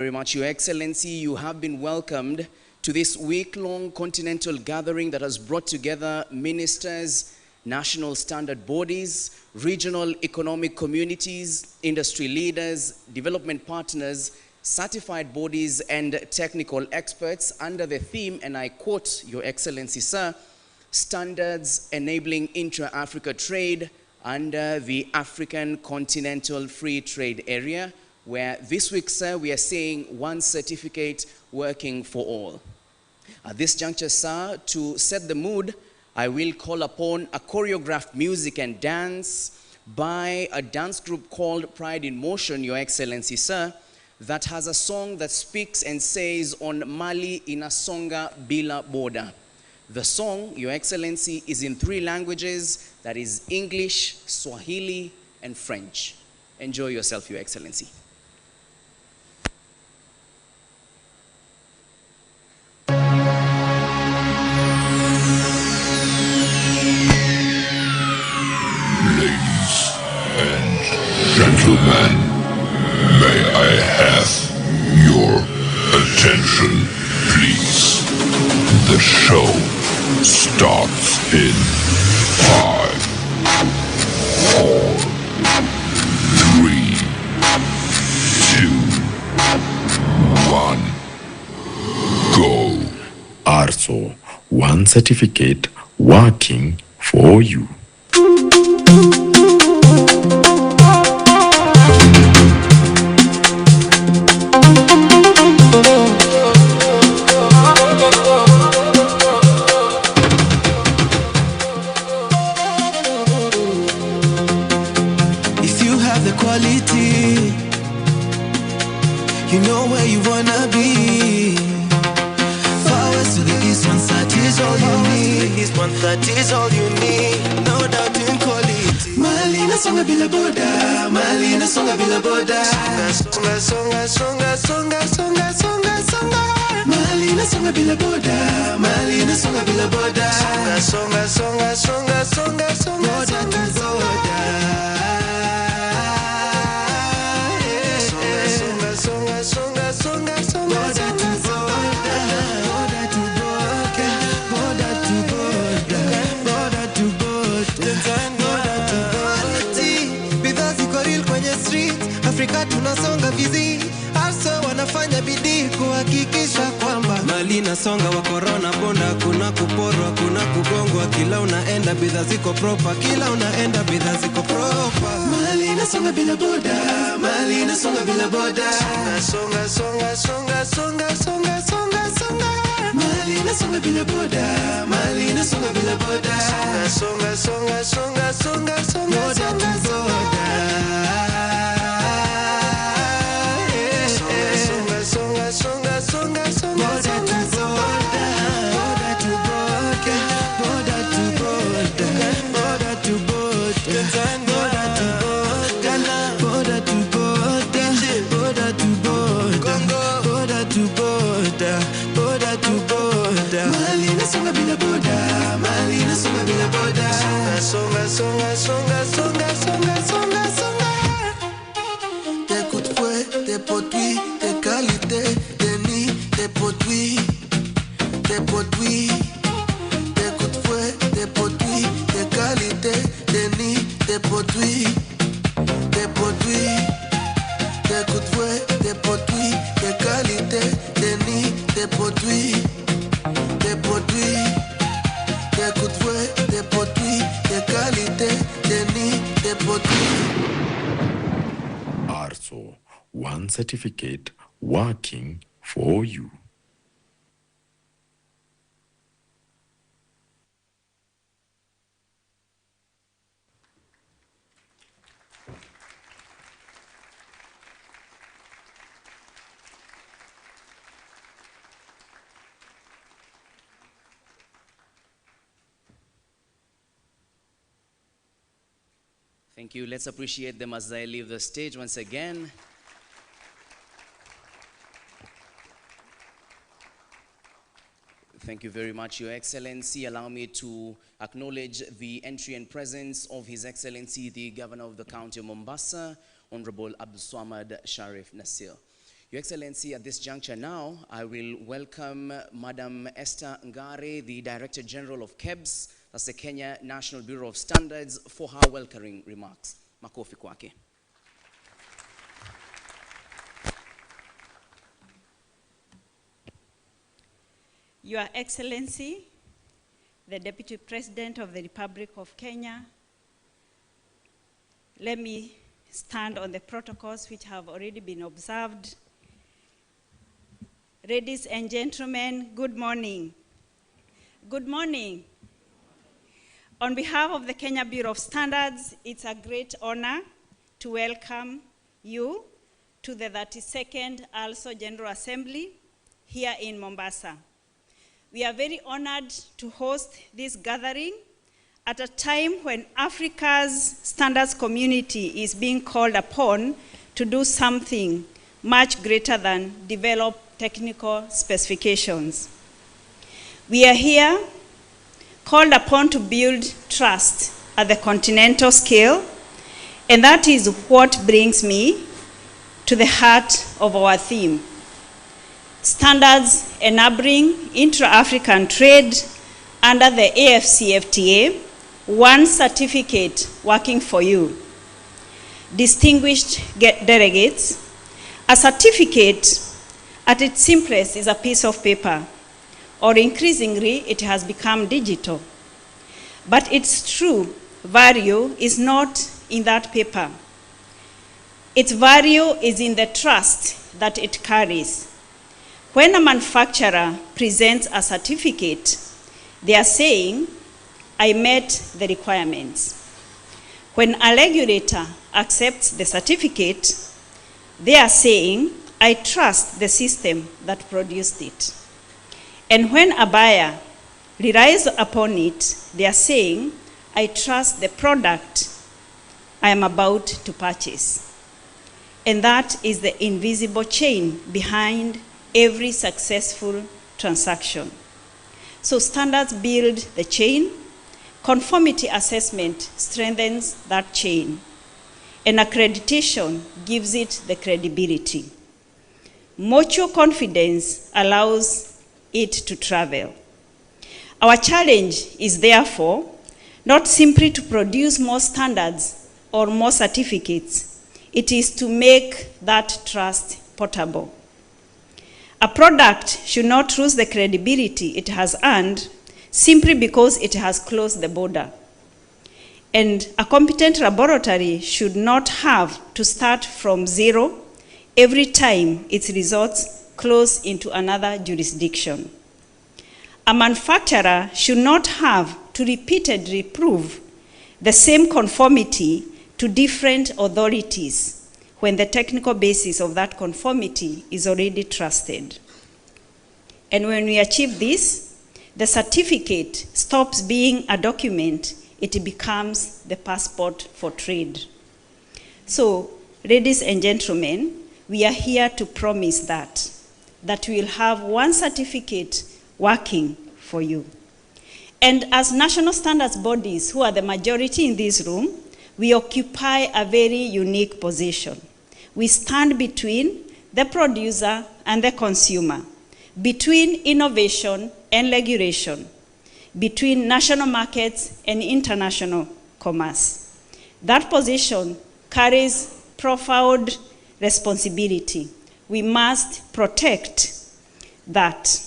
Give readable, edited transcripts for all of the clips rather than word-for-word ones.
Very much, Your Excellency. You have been welcomed to this week-long continental gathering that has brought together ministers, national standard bodies, regional economic communities, industry leaders, development partners, certified bodies, and technical experts under the theme, and I quote, Your Excellency, sir, Standards Enabling Intra-Africa Trade under the African Continental Free Trade Area, where this week, sir, we are saying one certificate working for all. At this juncture, sir, to set the mood, I will call upon a choreographed music and dance by a dance group called Pride in Motion, Your Excellency, sir, that has a song that speaks and says, on Mali inasonga bila border. The song, Your Excellency, is in 3 languages, that is English, Swahili, and French. Enjoy yourself, Your Excellency. Gentlemen, may I have your attention, please? The show starts in 5, 4, 3, 2, 1, go. Also, one certificate working for you. You know where you wanna be. Far west to the east, 130 is all you need. East 130 is all you need. No doubt in quality. Mali na songa bila boda. Mali na songa bila boda. Songa, songa, songa, songa, songa, songa, songa. Mali na songa bila boda. Mali na songa bila boda. Songa, songa, songa, songa, songa, songa, songa. Afrika tunasonga vizi, hasa wanafanya bidii kuhakikisha kwamba Mali nasonga wa corona bonda, kuna kuporwa, kuna kugongwa, kila unaenda bidhaa ziko proper, kila unaenda bidhaa ziko proper. Mali nasonga bila boda, Mali nasonga bila boda. Songa, songa, songa, songa, songa, songa, songa. Mali nasonga bila boda, Mali nasonga bila boda. Songa, songa, songa, songa, songa, songa, songa. Songa bila boda, Mali na songa bila boda. Songa, songa, songa, songa, songa, songa, songa. Des coups de fouet, des produits, des qualités, des nids, des produits, des produits. Des coups de fouet, des produits, des qualités, des nids, des produits, des produits. Des coups de fouet, des produits, des qualités, des nids, des produits. Des produits, des coups de fouet, des produits, des qualités, des nids, des produits. Also, one certificate working for you. Thank you. Let's appreciate them as they leave the stage once again. Thank you very much, Your Excellency. Allow me to acknowledge the entry and presence of His Excellency, the Governor of the County of Mombasa, Honorable Abdulswamad Sharif Nasir. Your Excellency, at this juncture now, I will welcome Madam Esther Ngare, the Director General of KEBS, that's the Kenya National Bureau of Standards, for her welcoming remarks. Makofi kwake. Your Excellency, the Deputy President of the Republic of Kenya, let me stand on the protocols which have already been observed. Ladies and gentlemen, good morning. Good morning. On behalf of the Kenya Bureau of Standards, it's a great honor to welcome you to the 32nd ALSO General Assembly here in Mombasa. We are very honored to host this gathering at a time when Africa's standards community is being called upon to do something much greater than develop technical specifications. We are here called upon to build trust at the continental scale, and that is what brings me to the heart of our theme. Standards enabling intra-African trade under the AFCFTA, one certificate working for you. Distinguished delegates, a certificate at its simplest is a piece of paper, or increasingly it has become digital. But its true value is not in that paper. Its value is in the trust that it carries. When a manufacturer presents a certificate, they are saying, I met the requirements. When a regulator accepts the certificate, they are saying, I trust the system that produced it. And when a buyer relies upon it, they are saying, I trust the product I am about to purchase. And that is the invisible chain behind every successful transaction. So standards build the chain, conformity assessment strengthens that chain, and accreditation gives it the credibility. Mutual confidence allows it to travel. Our challenge is therefore not simply to produce more standards or more certificates, it is to make that trust portable. A product should not lose the credibility it has earned simply because it has closed the border. And a competent laboratory should not have to start from zero every time its results close into another jurisdiction. A manufacturer should not have to repeatedly prove the same conformity to different authorities when the technical basis of that conformity is already trusted. And when we achieve this, the certificate stops being a document, it becomes the passport for trade. So, ladies and gentlemen, we are here to promise that we will have one certificate working for you. And as national standards bodies, who are the majority in this room, we occupy a very unique position. We stand between the producer and the consumer, between innovation and regulation, between national markets and international commerce. That position carries profound responsibility. We must protect that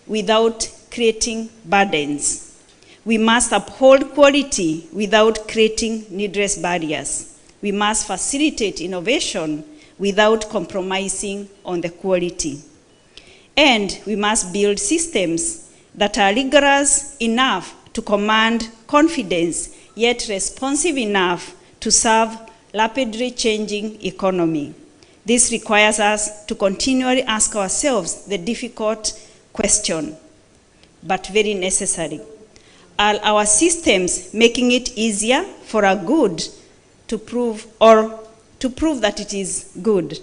without creating burdens. We must uphold quality without creating needless barriers. We must facilitate innovation without compromising on the quality. And we must build systems that are rigorous enough to command confidence, yet responsive enough to serve rapidly changing economy. This requires us to continually ask ourselves the difficult question, but very necessary. Are our systems making it easier for a good to prove that it is good?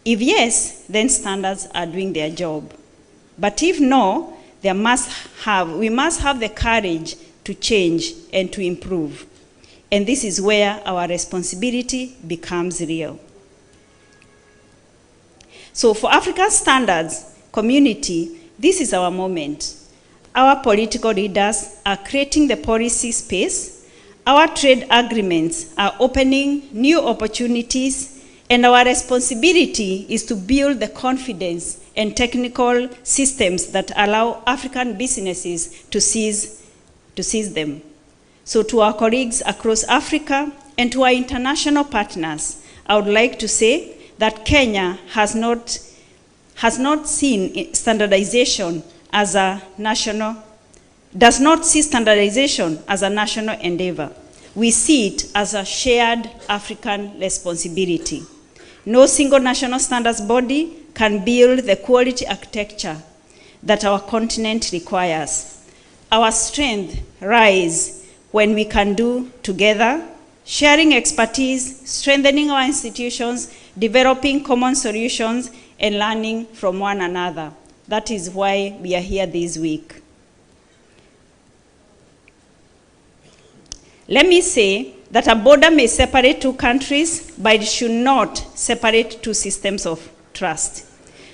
If yes, then standards are doing their job. But if no, we must have the courage to change and to improve. And this is where our responsibility becomes real. So for African Standards community, this is our moment. Our political leaders are creating the policy space. Our trade agreements are opening new opportunities, and our responsibility is to build the confidence and technical systems that allow African businesses to seize them. So to our colleagues across Africa and to our international partners, I would like to say that Kenya has not seen standardization as a national, does not see standardization as a national endeavor. We see it as a shared African responsibility. No single national standards body can build the quality architecture that our continent requires. Our strength lies when we can do together, sharing expertise, strengthening our institutions, developing common solutions, and learning from one another. That is why we are here this week. Let me say that a border may separate two countries, but it should not separate two systems of trust.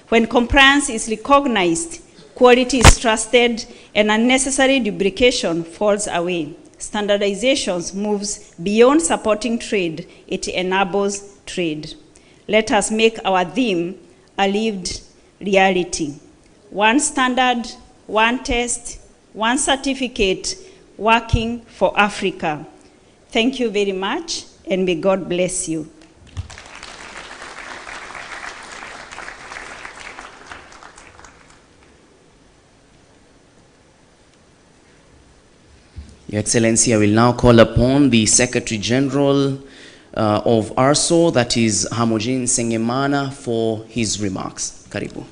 When compliance is recognized, quality is trusted, and unnecessary duplication falls away. Standardization moves beyond supporting trade, it enables trade. Let us make our theme a lived reality. One standard, one test, one certificate, working for Africa. Thank you very much, and may God bless you. Your Excellency, I will now call upon the Secretary General of ARSO, that is Hamojin Sengemana, for his remarks. Karibu.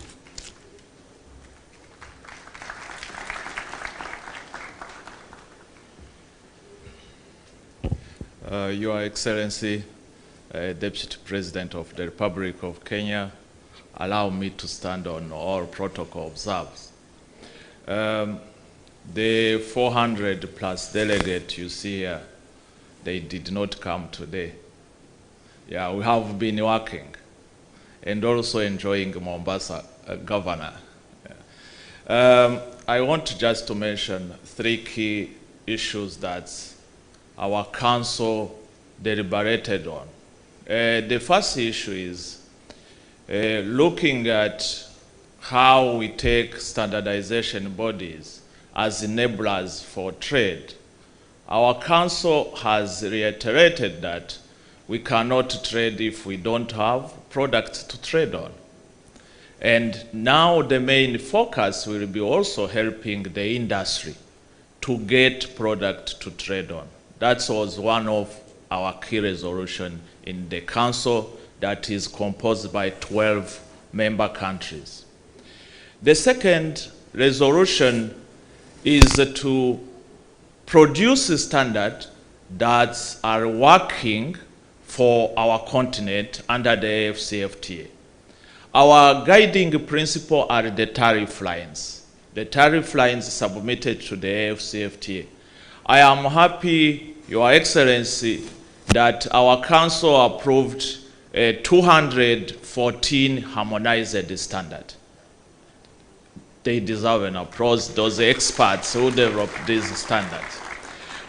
Your Excellency, Deputy President of the Republic of Kenya, allow me to stand on all protocol observed. The 400 plus delegates you see here, they did not come today. Yeah, we have been working and also enjoying Mombasa, Governor. Yeah. I want just to mention 3 key issues that our council deliberated on. The first issue is looking at how we take standardization bodies as enablers for trade. Our council has reiterated that we cannot trade if we don't have products to trade on. And now the main focus will be also helping the industry to get product to trade on. That was one of our key resolutions in the council that is composed by 12 member countries. The second resolution is to produce standards that are working for our continent under the AFCFTA. Our guiding principle are the tariff lines. The tariff lines submitted to the AFCFTA. I am happy, Your Excellency, that our council approved a 214 harmonized standard. They deserve an applause, those experts who developed these standards.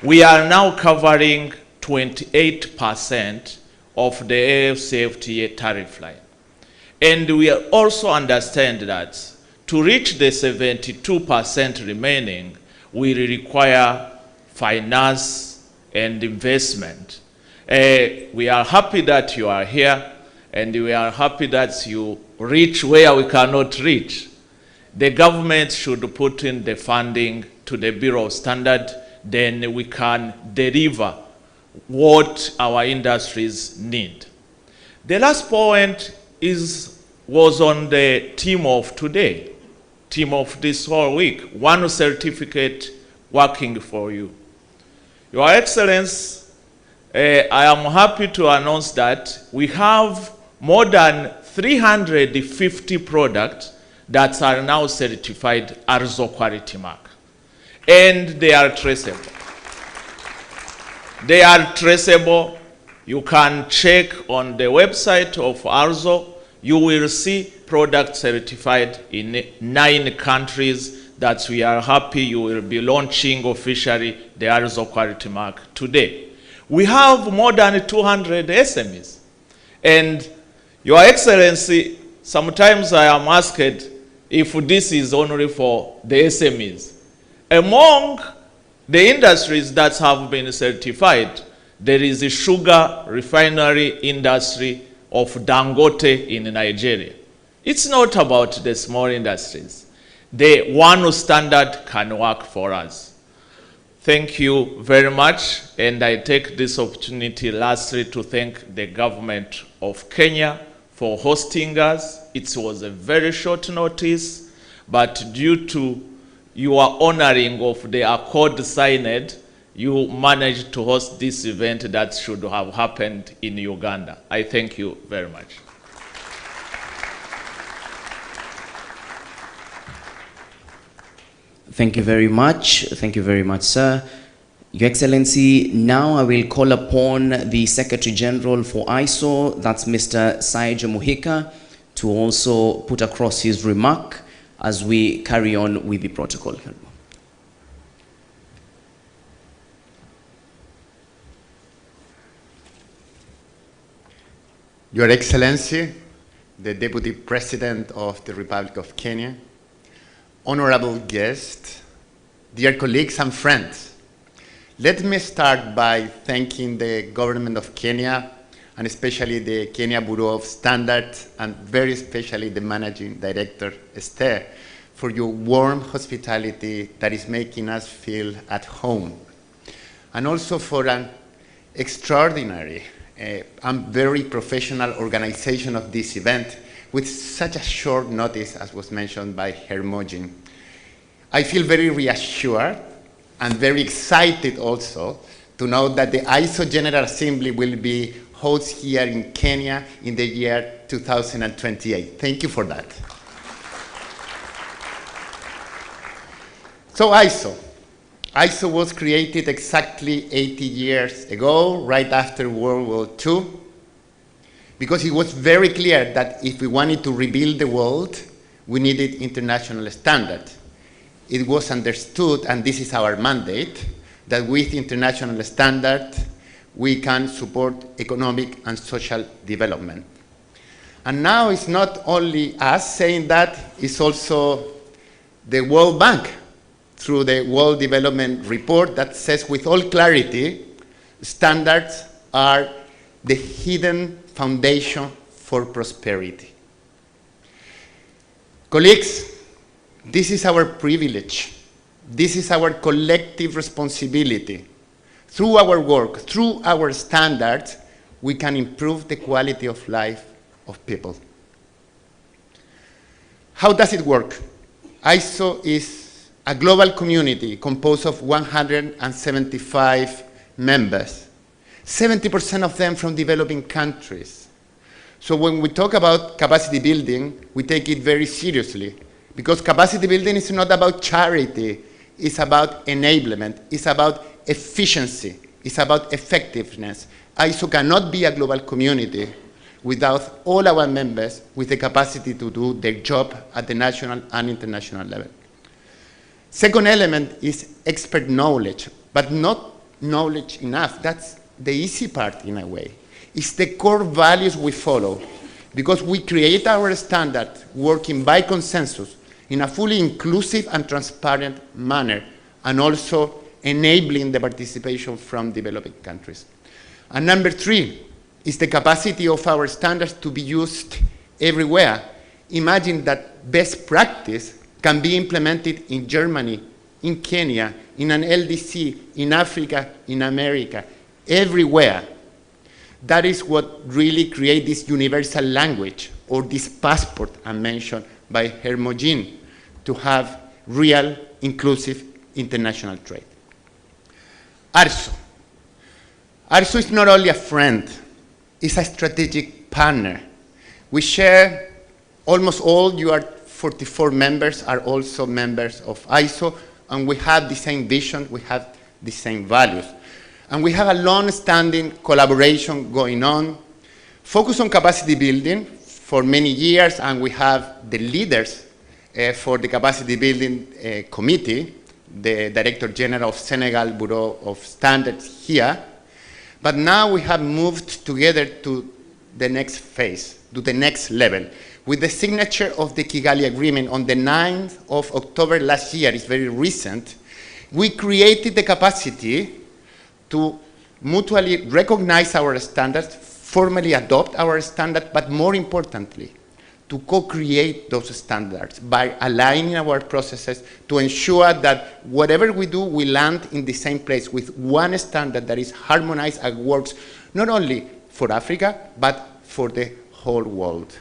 We are now covering 28% of the AFCFTA tariff line. And we also understand that to reach the 72% remaining, we require finance and investment. We are happy that you are here, and we are happy that you reach where we cannot reach. The government should put in the funding to the Bureau of Standard, then we can deliver what our industries need. The last point was on the theme of today, theme of this whole week, one certificate working for you. Your Excellency, I am happy to announce that we have more than 350 products that are now certified ARSO quality mark. And they are traceable. They are traceable. You can check on the website of ARSO you will see products certified in 9 countries that we are happy you will be launching officially the ISO quality mark today. We have more than 200 SMEs. And Your Excellency, sometimes I am asked if this is only for the SMEs. Among the industries that have been certified, there is the sugar refinery industry of Dangote in Nigeria. It's not about the small industries. The one standard can work for us. Thank you very much, and I take this opportunity lastly to thank the government of Kenya for hosting us. It was a very short notice, but due to your honoring of the accord signed, you managed to host this event that should have happened in Uganda. I thank you very much. Thank you very much. Thank you very much, sir. Your Excellency, now I will call upon the Secretary General for ISO, that's Mr. Saija Muhika, to also put across his remark as we carry on with the protocol. Your Excellency, the Deputy President of the Republic of Kenya, honorable guests, dear colleagues and friends, let me start by thanking the government of Kenya, and especially the Kenya Bureau of Standards, and very especially the Managing Director, Esther, for your warm hospitality that is making us feel at home, and also for an extraordinary and very professional organization of this event with such a short notice, as was mentioned by Hermogene. I feel very reassured and very excited also to know that the ISO General Assembly will be held here in Kenya in the year 2028. Thank you for that. So ISO was created exactly 80 years ago, right after World War II, because it was very clear that if we wanted to rebuild the world, we needed international standards. It was understood, and this is our mandate, that with international standards, we can support economic and social development. And now it's not only us saying that, it's also the World Bank, through the World Development Report that says with all clarity, standards are the hidden foundation for prosperity. Colleagues, this is our privilege. This is our collective responsibility. Through our work, through our standards, we can improve the quality of life of people. How does it work? ISO is a global community composed of 175 members, 70% of them from developing countries. So when we talk about capacity building, we take it very seriously, because capacity building is not about charity, it's about enablement, it's about efficiency, it's about effectiveness. ISO cannot be a global community without all our members with the capacity to do their job at the national and international level. Second element is expert knowledge, but not knowledge enough. That's the easy part in a way. It's the core values we follow, because we create our standard working by consensus in a fully inclusive and transparent manner, and also enabling the participation from developing countries. And number 3 is the capacity of our standards to be used everywhere. Imagine that best practice can be implemented in Germany, in Kenya, in an LDC, in Africa, in America, everywhere. That is what really creates this universal language, or this passport I mentioned by Hermogene, to have real, inclusive international trade. ISO. ISO is not only a friend, it's a strategic partner. We share almost all your 44 members are also members of ISO, and we have the same vision, we have the same values. And we have a long-standing collaboration going on, focused on capacity building for many years, and we have the leaders for the capacity building committee, the Director General of Senegal Bureau of Standards here. But now we have moved together to the next phase, to the next level. With the signature of the Kigali Agreement on the 9th of October last year, it's very recent, we created the capacity to mutually recognize our standards, formally adopt our standards, but more importantly, to co-create those standards by aligning our processes to ensure that whatever we do, we land in the same place with one standard that is harmonized and works not only for Africa, but for the whole world.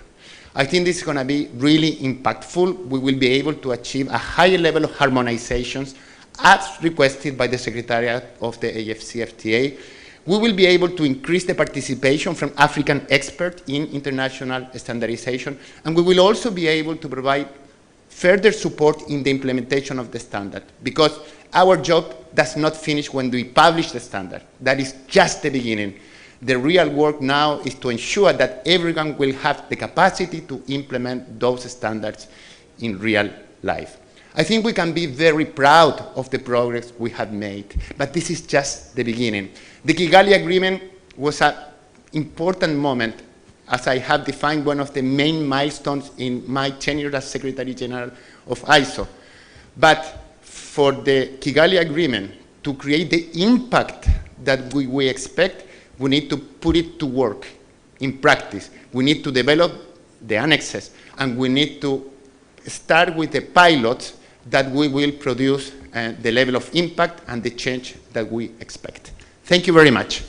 I think this is going to be really impactful. We will be able to achieve a higher level of harmonizations as requested by the Secretariat of the AFCFTA. We will be able to increase the participation from African experts in international standardization, and we will also be able to provide further support in the implementation of the standard, because our job does not finish when we publish the standard. That is just the beginning. The real work now is to ensure that everyone will have the capacity to implement those standards in real life. I think we can be very proud of the progress we have made, but this is just the beginning. The Kigali Agreement was an important moment, as I have defined one of the main milestones in my tenure as Secretary General of ISO. But for the Kigali Agreement to create the impact that we expect, we need to put it to work in practice. We need to develop the annexes, and we need to start with the pilots that we will produce the level of impact and the change that we expect. Thank you very much.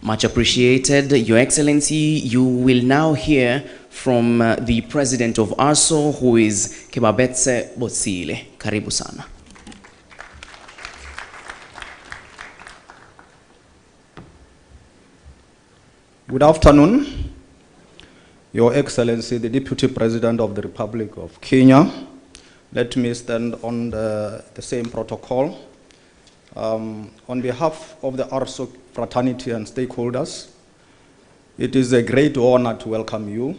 Much appreciated, Your Excellency. You will now hear from the President of ARSO, who is Kebabetse Botsile. Karibu sana. Good afternoon, Your Excellency, the Deputy President of the Republic of Kenya. Let me stand on the same protocol. On behalf of the ARSO fraternity and stakeholders, it is a great honor to welcome you,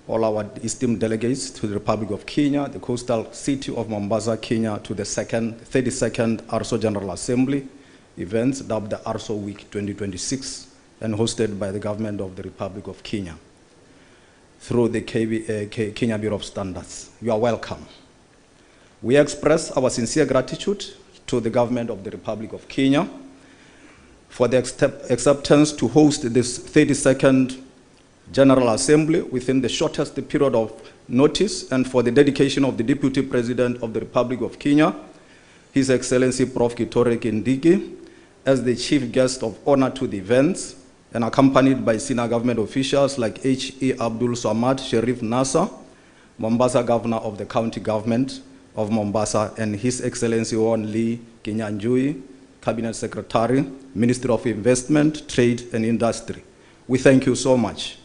all our esteemed delegates, to the Republic of Kenya, the coastal city of Mombasa, Kenya, to the 32nd ARSO General Assembly events dubbed the ARSO Week 2026 and hosted by the government of the Republic of Kenya through the Kenya Bureau of Standards. You are welcome. We express our sincere gratitude to the government of the Republic of Kenya for the acceptance to host this 32nd General Assembly within the shortest period of notice, and for the dedication of the Deputy President of the Republic of Kenya, His Excellency Prof. Kithure Kindiki, as the chief guest of honor to the events, and accompanied by senior government officials like H.E. Abdul Samad Sharif Nasser, Mombasa Governor of the County Government of Mombasa, and His Excellency Won Lee Kinyanjui, Cabinet Secretary, Ministry of Investment, Trade and Industry. We thank you so much.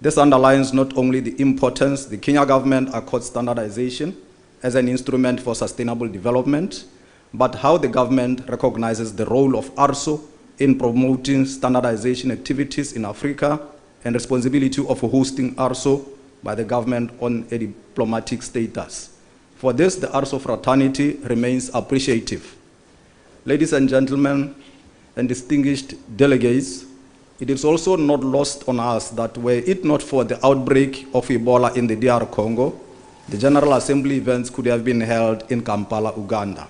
This underlines not only the importance the Kenya government accords standardization as an instrument for sustainable development, but how the government recognizes the role of ARSO in promoting standardization activities in Africa and responsibility of hosting ARSO by the government on a diplomatic status. For this, the ARSO fraternity remains appreciative. Ladies and gentlemen and distinguished delegates, it is also not lost on us that were it not for the outbreak of Ebola in the DR Congo, the General Assembly events could have been held in Kampala, Uganda,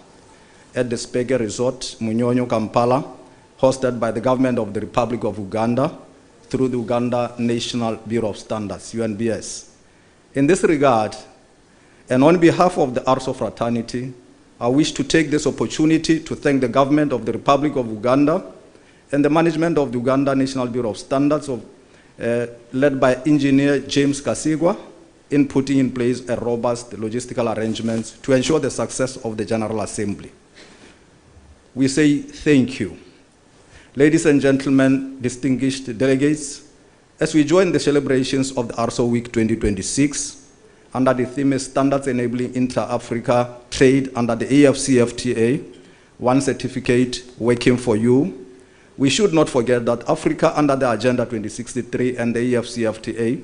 at the Spege Resort, Munyonyo, Kampala, hosted by the government of the Republic of Uganda through the Uganda National Bureau of Standards, UNBS. In this regard, and on behalf of the ARSO fraternity, I wish to take this opportunity to thank the government of the Republic of Uganda and the management of the Uganda National Bureau of Standards, led by Engineer James Kasigwa, in putting in place a robust logistical arrangements to ensure the success of the General Assembly. We say thank you. Ladies and gentlemen, distinguished delegates, as we join the celebrations of the ARSO Week 2026 under the theme Standards Enabling Inter-Africa Trade under the AFCFTA, one certificate working for you. We should not forget that Africa, under the Agenda 2063 and the AFCFTA,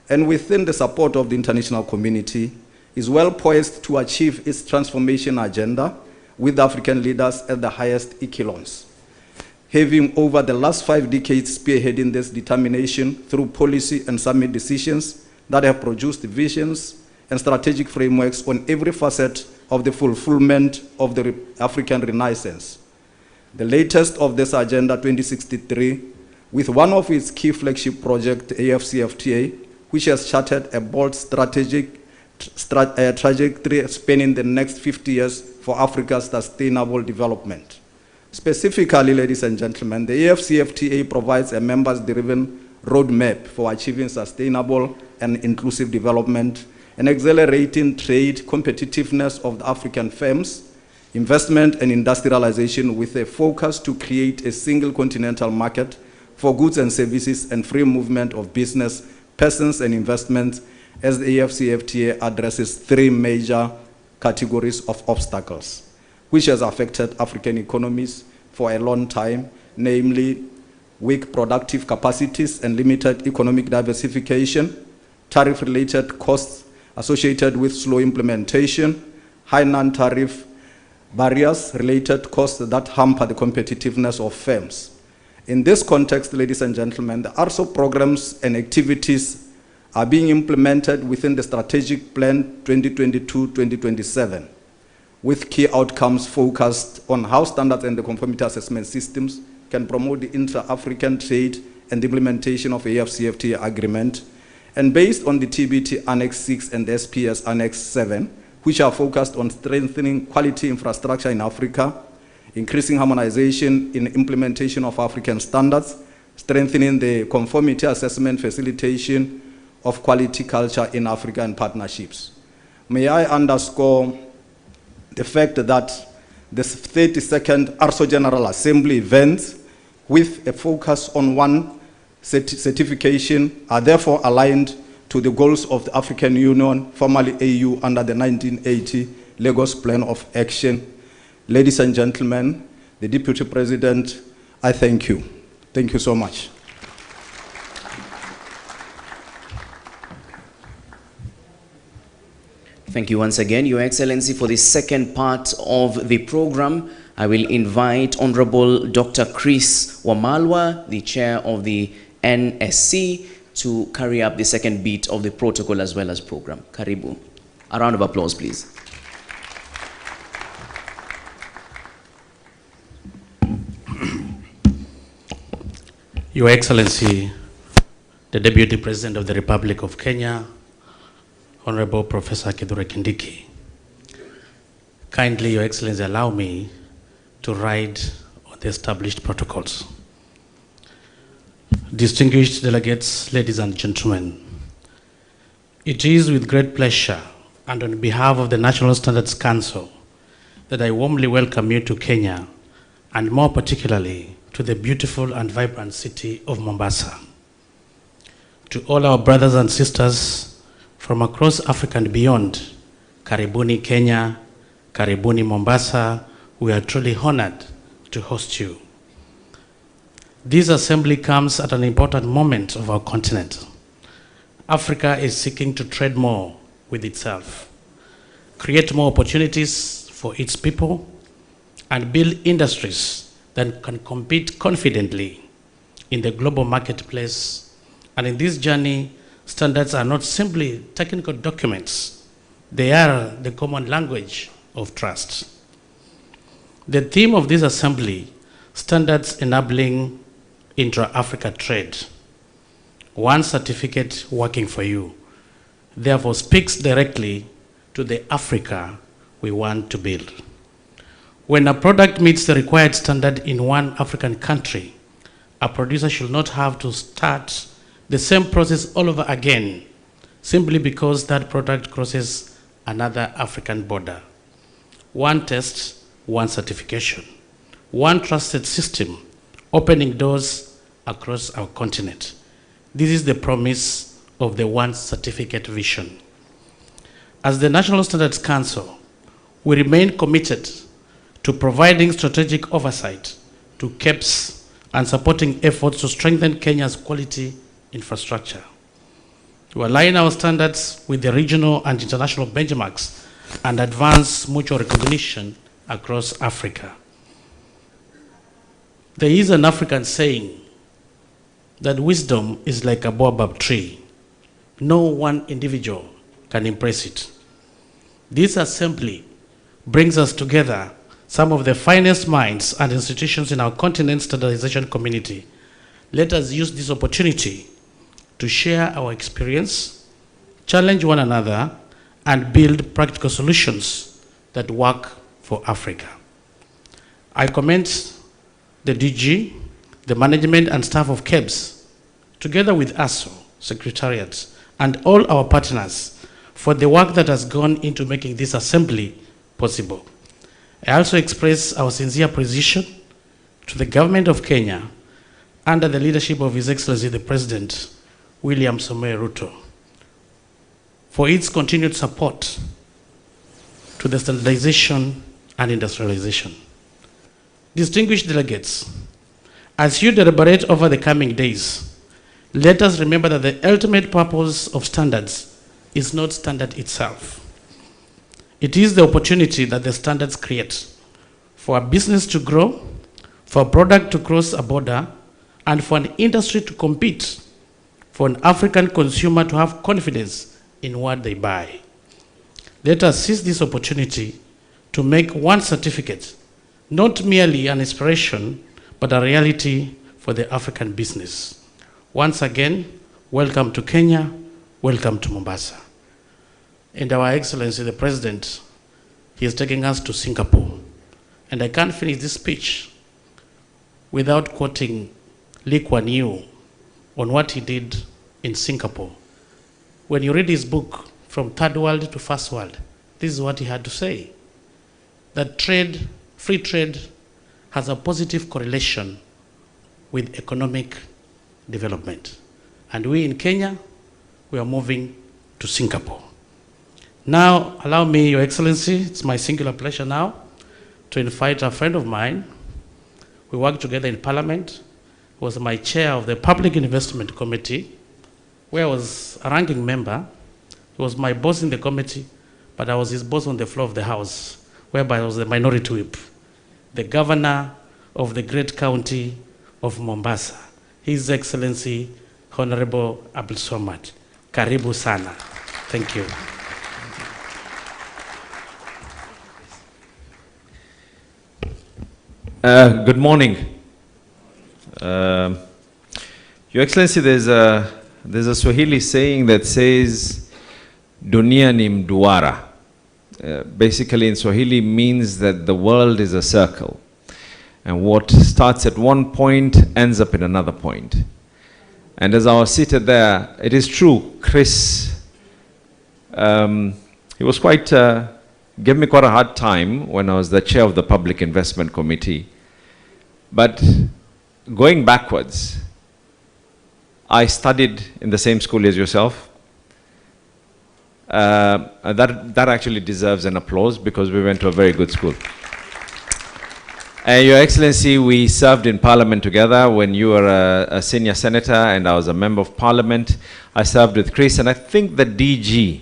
and within the support of the international community, is well poised to achieve its transformation agenda with African leaders at the highest echelons, having over the last 5 decades spearheading this determination through policy and summit decisions that have produced visions and strategic frameworks on every facet of the fulfillment of the African Renaissance. The latest of this Agenda 2063, with one of its key flagship projects, AFCFTA, which has charted a bold trajectory spanning the next 50 years for Africa's sustainable development. Specifically, ladies and gentlemen, the AFCFTA provides a members-driven roadmap for achieving sustainable and inclusive development and accelerating trade competitiveness of the African firms, investment and industrialization with a focus to create a single continental market for goods and services and free movement of business, persons and investments, as the AFCFTA addresses 3 major categories of obstacles, which has affected African economies for a long time, namely weak productive capacities and limited economic diversification, tariff-related costs associated with slow implementation, high non-tariff barriers, related costs that hamper the competitiveness of firms. In this context, ladies and gentlemen, the ARSO programs and activities are being implemented within the Strategic Plan 2022-2027, with key outcomes focused on how standards and the conformity assessment systems can promote the intra-African trade and the implementation of AFCFTA agreement, and based on the TBT Annex 6 and the SPS Annex 7, which are focused on strengthening quality infrastructure in Africa, increasing harmonization in implementation of African standards, strengthening the conformity assessment facilitation of quality culture in Africa and partnerships. May I underscore the fact that the 32nd ARSO General Assembly events with a focus on one certification are therefore aligned to the goals of the African Union, formerly AU, under the 1980 Lagos Plan of Action. Ladies and gentlemen, the Deputy President, I thank you. Thank you so much. Thank you once again, Your Excellency. For the second part of the program, I will invite Honorable Dr. Chris Wamalwa, the Chair of the NSC, to carry up the second bit of the protocol as well as program. Karibu. A round of applause, please. Your Excellency, the Deputy President of the Republic of Kenya, Honorable Professor Kindiki, kindly, Your Excellency, allow me to ride on the established protocols. Distinguished delegates, ladies and gentlemen, it is with great pleasure and on behalf of the National Standards Council that I warmly welcome you to Kenya, and more particularly to the beautiful and vibrant city of Mombasa. To all our brothers and sisters from across Africa and beyond, Karibuni Kenya, Karibuni Mombasa, we are truly honored to host you. This assembly comes at an important moment of our continent. Africa is seeking to trade more with itself, create more opportunities for its people, and build industries that can compete confidently in the global marketplace. And in this journey, standards are not simply technical documents, they are the common language of trust. The theme of this assembly, Standards Enabling Intra-Africa Trade, one certificate working for you, therefore speaks directly to the Africa we want to build. When a product meets the required standard in one African country, a producer should not have to start the same process all over again, simply because that product crosses another African border. One test, one certification, one trusted system, opening doors across our continent. This is the promise of the One Certificate vision. As the National Standards Council, we remain committed to providing strategic oversight to KEBS and supporting efforts to strengthen Kenya's quality infrastructure, to align our standards with the regional and international benchmarks and advance mutual recognition across Africa. There is an African saying that wisdom is like a baobab tree. No one individual can impress it. This assembly brings us together some of the finest minds and institutions in our continent's standardization community. Let us use this opportunity to share our experience, challenge one another, and build practical solutions that work for Africa. I commend the DG, the management and staff of KEBS, together with ASO, Secretariat, and all our partners for the work that has gone into making this assembly possible. I also express our sincere appreciation to the government of Kenya under the leadership of His Excellency the President, William Samoei Ruto, for its continued support to the standardization and industrialization. Distinguished delegates, as you deliberate over the coming days, let us remember that the ultimate purpose of standards is not standard itself. It is the opportunity that the standards create for a business to grow, for a product to cross a border, and for an industry to compete, for an African consumer to have confidence in what they buy. Let us seize this opportunity to make one certificate not merely an inspiration, but a reality for the African business. Once again, welcome to Kenya, welcome to Mombasa. And Our Excellency the President, he is taking us to Singapore. And I can't finish this speech without quoting Lee Kuan Yew on what he did in Singapore. When you read his book, From Third World to First World, this is what he had to say, that trade, free trade, has a positive correlation with economic development. And we in Kenya, we are moving to Singapore. Now, allow me, Your Excellency, it's my singular pleasure now to invite a friend of mine. We worked together in Parliament. He was my chair of the Public Investment Committee, where I was a ranking member. He was my boss in the committee, but I was his boss on the floor of the House, whereby I was the minority whip, the governor of the great county of Mombasa, His Excellency Honorable Abdul Somad. Karibu sana. Thank you. Good morning. Your Excellency, there's a Swahili saying that says, dunia ni mduara. Basically in Swahili means that the world is a circle. And what starts at one point ends up in another point. And as I was seated there, it is true, Chris, he was quite, gave me quite a hard time when I was the chair of the Public Investment Committee. But going backwards, I studied in the same school as yourself. That actually deserves an applause because we went to a very good school. Your Excellency, we served in Parliament together when you were a senior senator and I was a member of Parliament. I served with Chris, and I think the DG,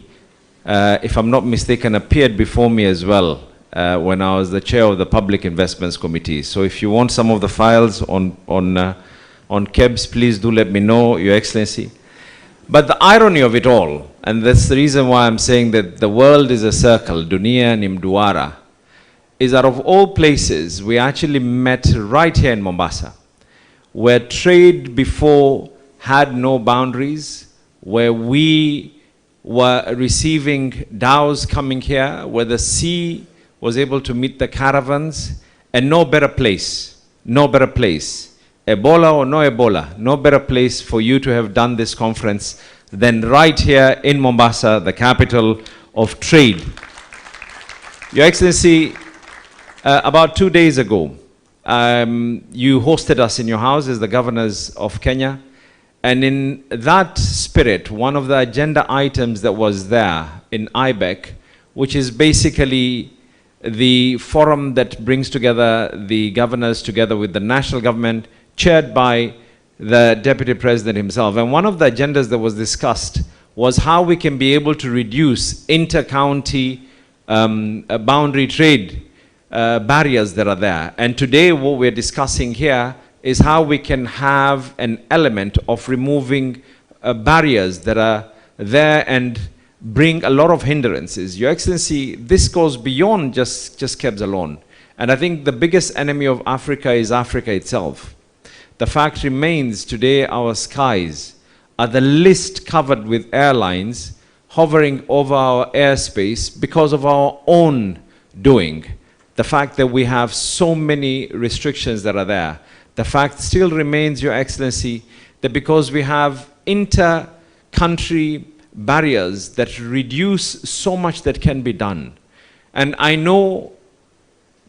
if I'm not mistaken, appeared before me as well when I was the chair of the Public Investments Committee. So if you want some of the files on KEBS, please do let me know, Your Excellency. But the irony of it all, and that's the reason why I'm saying that the world is a circle, dunia ni mduara, is that of all places, we actually met right here in Mombasa, where trade before had no boundaries, where we were receiving dhows coming here, where the sea was able to meet the caravans, and no better place, Ebola or no Ebola, no better place for you to have done this conference than right here in Mombasa, the capital of trade. Your Excellency, about 2 days ago, you hosted us in your house as the governors of Kenya. And in that spirit, one of the agenda items that was there in IBEC, which is basically the forum that brings together the governors together with the national government, chaired by the Deputy President himself. And one of the agendas that was discussed was how we can be able to reduce inter-county boundary trade barriers that are there. And today what we're discussing here is how we can have an element of removing barriers that are there and bring a lot of hindrances. Your Excellency, this goes beyond just KEBS alone. And I think the biggest enemy of Africa is Africa itself. The fact remains today our skies are the least covered with airlines hovering over our airspace because of our own doing. The fact that we have so many restrictions that are there. The fact still remains, Your Excellency, that because we have inter-country barriers that reduce so much that can be done. And I know,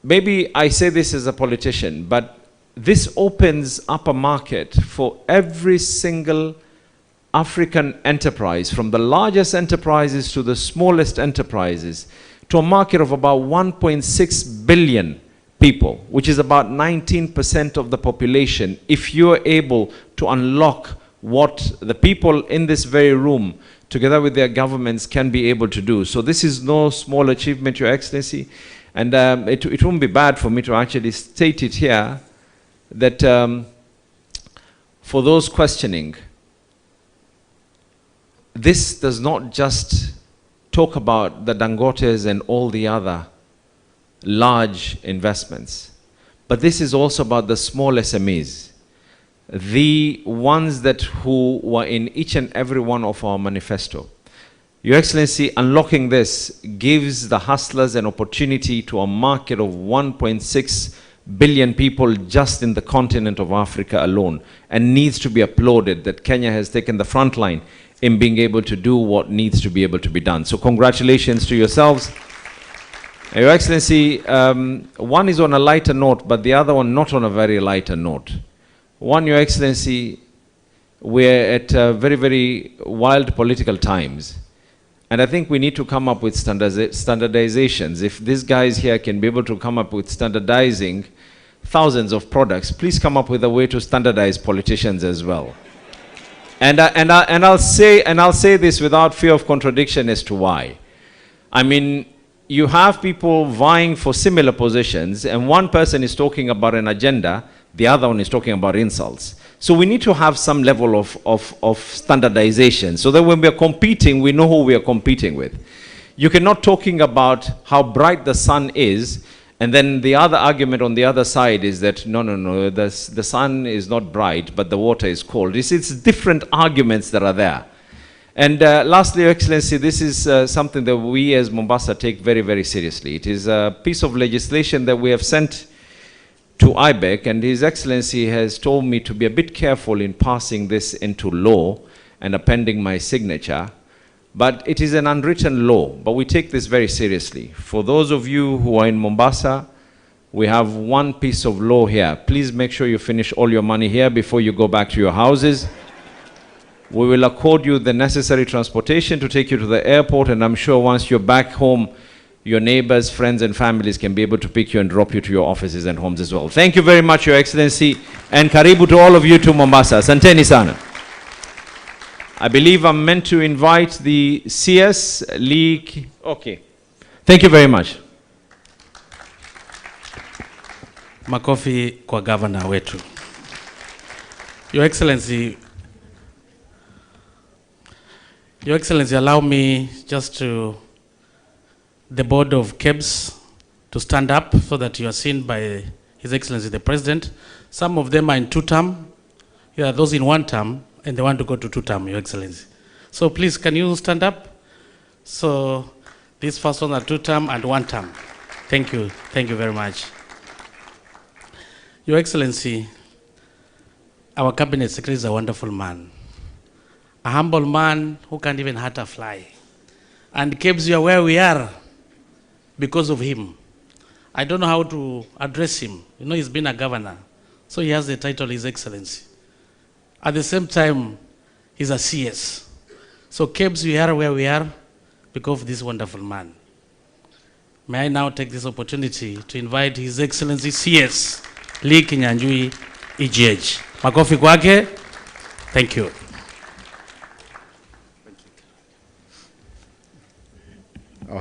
maybe I say this as a politician, but this opens up a market for every single African enterprise, from the largest enterprises to the smallest enterprises, to a market of about 1.6 billion people, which is about 19% of the population, if you're able to unlock what the people in this very room, together with their governments, can be able to do. So this is no small achievement, Your Excellency. And it won't be bad for me to actually state it here, that for those questioning, this does not just talk about the Dangotes and all the other large investments, but this is also about the small SMEs, the ones who were in each and every one of our manifesto. Your Excellency, unlocking this gives the hustlers an opportunity to a market of 1.6 billion people just in the continent of Africa alone, and needs to be applauded that Kenya has taken the front line in being able to do what needs to be able to be done. So congratulations to yourselves. Your Excellency, one is on a lighter note, but the other one not on a very lighter note. One, Your Excellency, we're at very, very wild political times. And I think we need to come up with standardizations. If these guys here can be able to come up with standardizing thousands of products, please come up with a way to standardize politicians as well. And I'll say this without fear of contradiction as to why. I mean, you have people vying for similar positions, and one person is talking about an agenda, the other one is talking about insults. So we need to have some level of standardization so that when we are competing, we know who we are competing with. You cannot talking about how bright the sun is, and then the other argument on the other side is that, no, the sun is not bright, but the water is cold. It's different arguments that are there. And lastly, Your Excellency, this is something that we as Mombasa take very, very seriously. It is a piece of legislation that we have sent to IBEC, and His Excellency has told me to be a bit careful in passing this into law and appending my signature. But it is an unwritten law, but we take this very seriously. For those of you who are in Mombasa, we have one piece of law here. Please make sure you finish all your money here before you go back to your houses. We will accord you the necessary transportation to take you to the airport, and I'm sure once you're back home, your neighbors, friends, and families can be able to pick you and drop you to your offices and homes as well. Thank you very much, Your Excellency, and karibu to all of you to Mombasa. Asanteni sana. I believe I'm meant to invite the CS League. Okay. Thank you very much. Makofi kwa governor wetu. Your Excellency, allow me just to the board of KEBS to stand up so that you are seen by His Excellency the President. Some of them are in 2-term. Here are those in 1-term, and they want to go to 2-term, Your Excellency. So please, can you stand up? So these first ones are 2-term and 1-term. Thank you. Thank you very much. Your Excellency, our Cabinet Secretary is a wonderful man. A humble man who can't even hurt a fly. And KEBS, you are where we are because of him. I don't know how to address him. You know, he's been a governor, so he has the title His Excellency. At the same time, he's a CS. So KEBS, we are where we are because of this wonderful man. May I now take this opportunity to invite His Excellency CS Lee Kinyanjui, EGH. Makofi kwake. Thank you.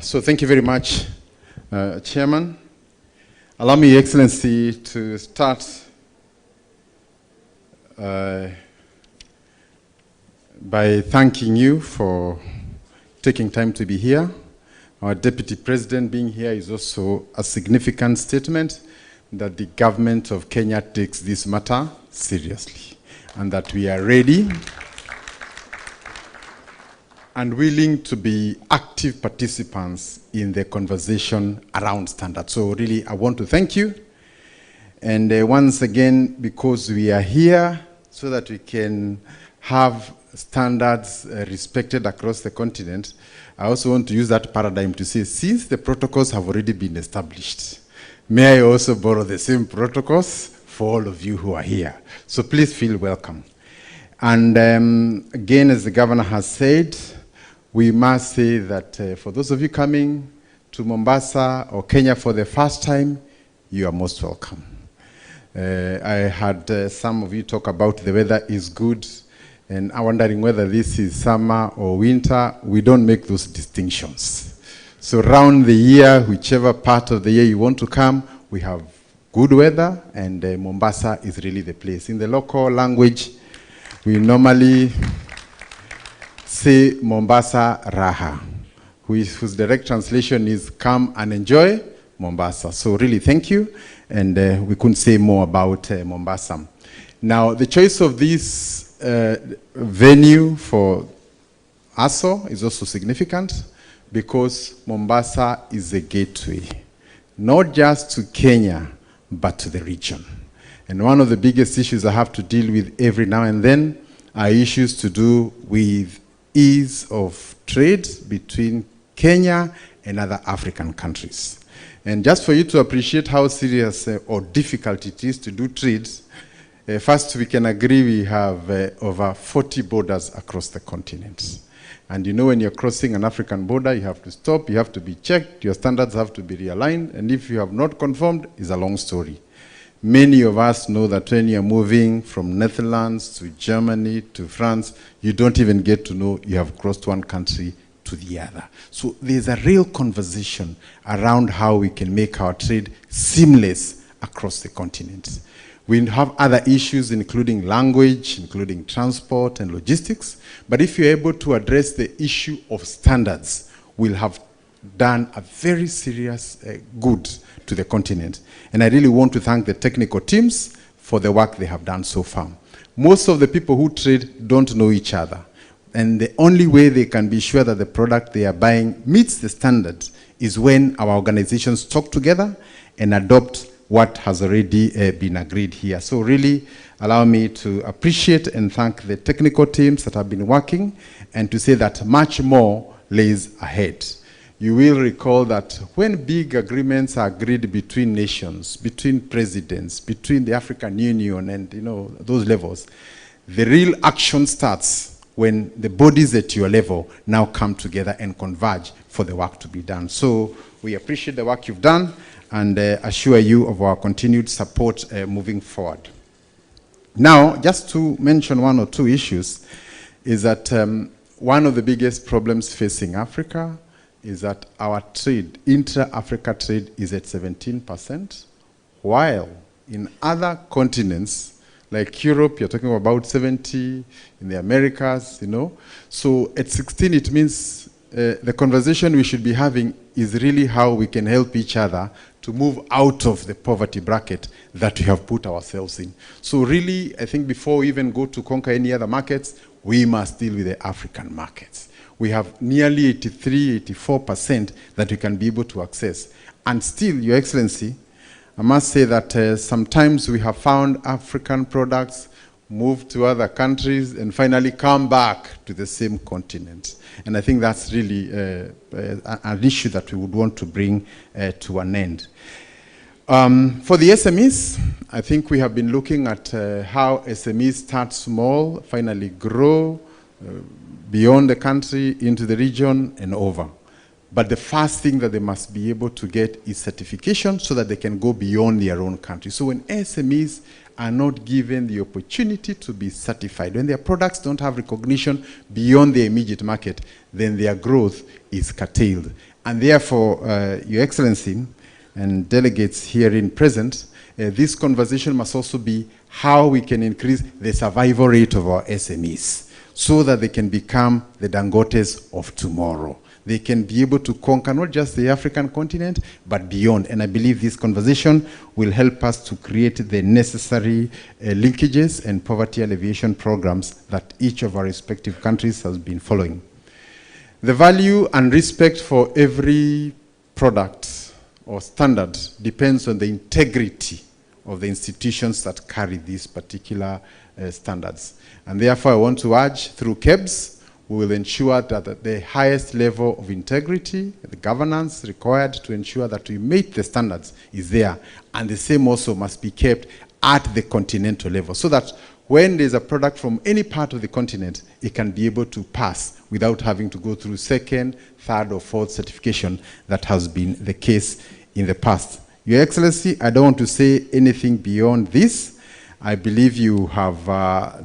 So thank you very much, Chairman. Allow me, Excellency, to start by thanking you for taking time to be here. Our Deputy President being here is also a significant statement that the government of Kenya takes this matter seriously and that we are ready and willing to be active participants in the conversation around standards. So really, I want to thank you. And once again, because we are here so that we can have standards respected across the continent, I also want to use that paradigm to say, since the protocols have already been established, may I also borrow the same protocols for all of you who are here. So please feel welcome. And again, as the governor has said, we must say that for those of you coming to Mombasa or Kenya for the first time, you are most welcome. I had some of you talk about the weather is good, and I'm wondering whether this is summer or winter. We don't make those distinctions. So around the year, whichever part of the year you want to come, we have good weather, and Mombasa is really the place. In the local language, we normally say Mombasa Raha, whose direct translation is come and enjoy Mombasa. So really thank you, and we couldn't say more about Mombasa. Now, the choice of this venue for ASO is also significant because Mombasa is a gateway, not just to Kenya, but to the region. And one of the biggest issues I have to deal with every now and then are issues to do with ease of trade between Kenya and other African countries. And just for you to appreciate how serious or difficult it is to do trade, first we can agree we have over 40 borders across the continent. And you know, when you're crossing an African border, you have to stop, you have to be checked, your standards have to be realigned, and if you have not conformed, it's a long story. Many of us know that when you're moving from Netherlands to Germany to France, you don't even get to know you have crossed one country to the other. So there's a real conversation around how we can make our trade seamless across the continent. We have other issues, including language, including transport and logistics. But if you're able to address the issue of standards, we'll have done a very serious good to the continent. And I really want to thank the technical teams for the work they have done so far. Most of the people who trade don't know each other. And the only way they can be sure that the product they are buying meets the standards is when our organizations talk together and adopt what has already been agreed here. So really, allow me to appreciate and thank the technical teams that have been working and to say that much more lays ahead. You will recall that when big agreements are agreed between nations, between presidents, between the African Union and those levels, the real action starts when the bodies at your level now come together and converge for the work to be done. So we appreciate the work you've done and assure you of our continued support moving forward. Now, just to mention one or two issues, is that one of the biggest problems facing Africa is that our trade, intra-Africa trade, is at 17%, while in other continents, like Europe, you're talking about 70, in the Americas, So at 16, it means the conversation we should be having is really how we can help each other to move out of the poverty bracket that we have put ourselves in. So really, I think before we even go to conquer any other markets, we must deal with the African markets. We have nearly 83, 84% that we can be able to access. And still, Your Excellency, I must say that sometimes we have found African products move to other countries and finally come back to the same continent. And I think that's really an issue that we would want to bring to an end. For the SMEs, I think we have been looking at how SMEs start small, finally grow, beyond the country, into the region, and over. But the first thing that they must be able to get is certification so that they can go beyond their own country. So when SMEs are not given the opportunity to be certified, when their products don't have recognition beyond their immediate market, then their growth is curtailed. And therefore, Your Excellency and delegates herein present, this conversation must also be how we can increase the survival rate of our SMEs so that they can become the Dangotes of tomorrow. They can be able to conquer not just the African continent, but beyond. And I believe this conversation will help us to create the necessary linkages and poverty alleviation programs that each of our respective countries has been following. The value and respect for every product or standard depends on the integrity of the institutions that carry these particular standards. And therefore, I want to urge through KEBS, we will ensure that the highest level of integrity, the governance required to ensure that we meet the standards is there. And the same also must be kept at the continental level so that when there's a product from any part of the continent, it can be able to pass without having to go through second, third, or fourth certification that has been the case in the past. Your Excellency, I don't want to say anything beyond this. I believe you have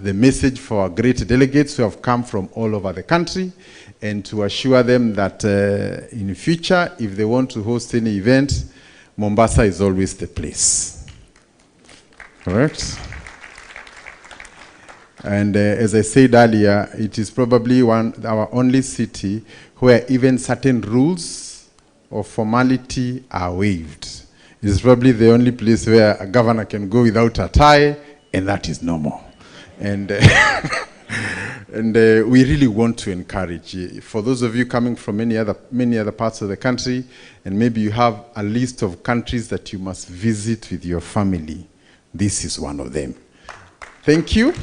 the message for our great delegates who have come from all over the country, and to assure them that in the future, if they want to host any event, Mombasa is always the place. Correct? And as I said earlier, it is probably our only city where even certain rules of formality are waived. It is probably the only place where a governor can go without a tie, and that is normal. And, we really want to encourage, for those of you coming from many other parts of the country, and maybe you have a list of countries that you must visit with your family, this is one of them. Thank you.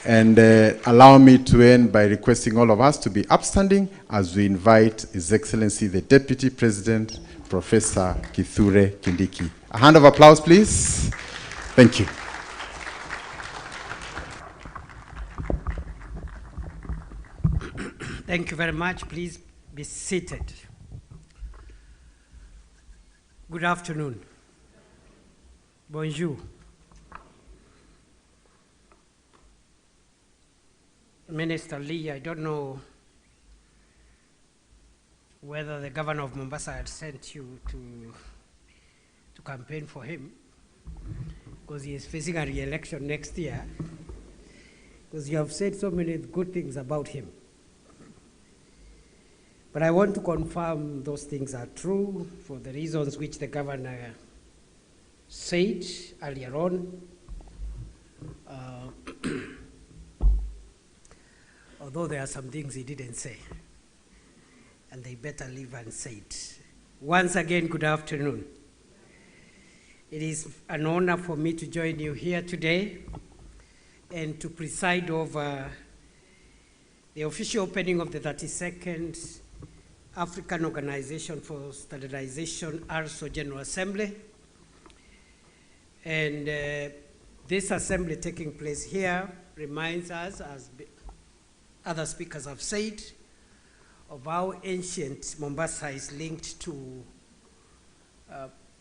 And allow me to end by requesting all of us to be upstanding as we invite His Excellency the Deputy President, Professor Kithure Kindiki. A hand of applause, please. Thank you. Thank you very much. Please be seated. Good afternoon. Bonjour. Minister Lee, I don't know whether the governor of Mombasa had sent you to campaign for him, because he is facing a re-election next year, because you have said so many good things about him. But I want to confirm those things are true for the reasons which the governor said earlier on. Although there are some things he didn't say, and they better leave unsaid. Once again, good afternoon. It is an honor for me to join you here today and to preside over the official opening of the 32nd African Organization for Standardization, ARSO General Assembly. And this assembly taking place here reminds us, as other speakers have said, of how ancient Mombasa is linked to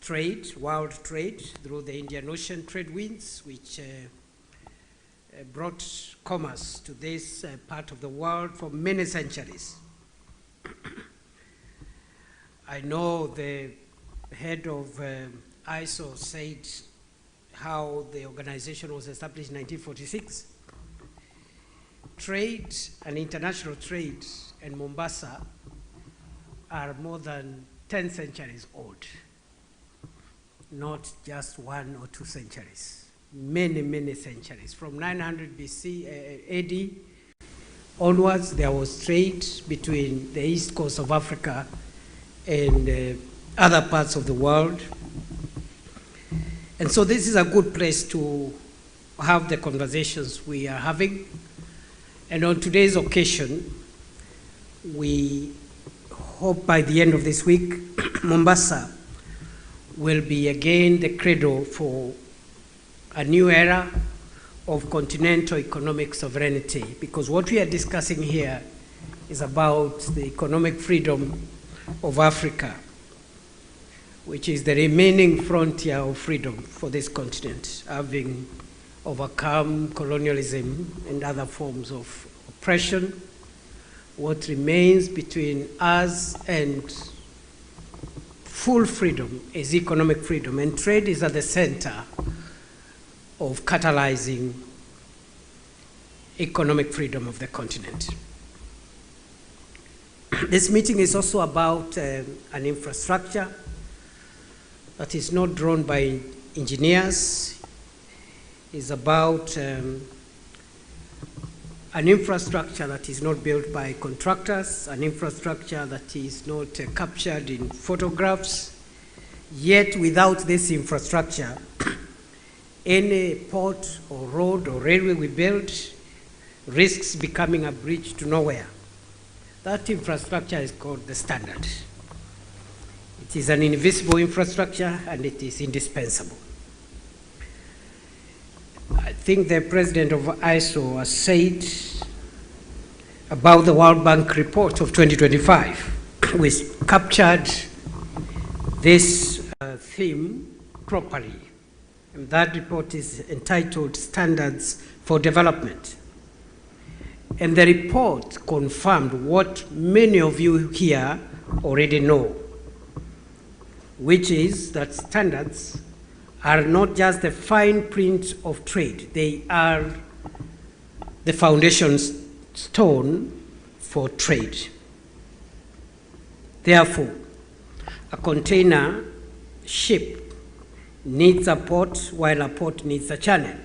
trade, world trade, through the Indian Ocean trade winds, which brought commerce to this part of the world for many centuries. I know the head of ISO said how the organization was established in 1946. Trade and international trade in Mombasa are more than 10 centuries old. Not just 1 or 2 centuries. Many, many centuries. From 900 BC, AD onwards, there was trade between the east coast of Africa and other parts of the world. And so this is a good place to have the conversations we are having. And on today's occasion, we hope by the end of this week, Mombasa will be again the cradle for a new era of continental economic sovereignty, because what we are discussing here is about the economic freedom of Africa, which is the remaining frontier of freedom for this continent, having overcome colonialism and other forms of oppression. What remains between us and full freedom is economic freedom, and trade is at the center of catalyzing economic freedom of the continent. This meeting is also about an infrastructure that is not drawn by engineers. It's about an infrastructure that is not built by contractors, an infrastructure that is not captured in photographs. Yet without this infrastructure, any port or road or railway we build risks becoming a bridge to nowhere. That infrastructure is called the standard. It is an invisible infrastructure and it is indispensable. I think the president of ISO has said about the World Bank report of 2025, which captured this theme properly. And that report is entitled Standards for Development. And the report confirmed what many of you here already know, which is that standards are not just the fine print of trade, they are the foundation stone for trade. Therefore, a container ship needs a port while a port needs a channel.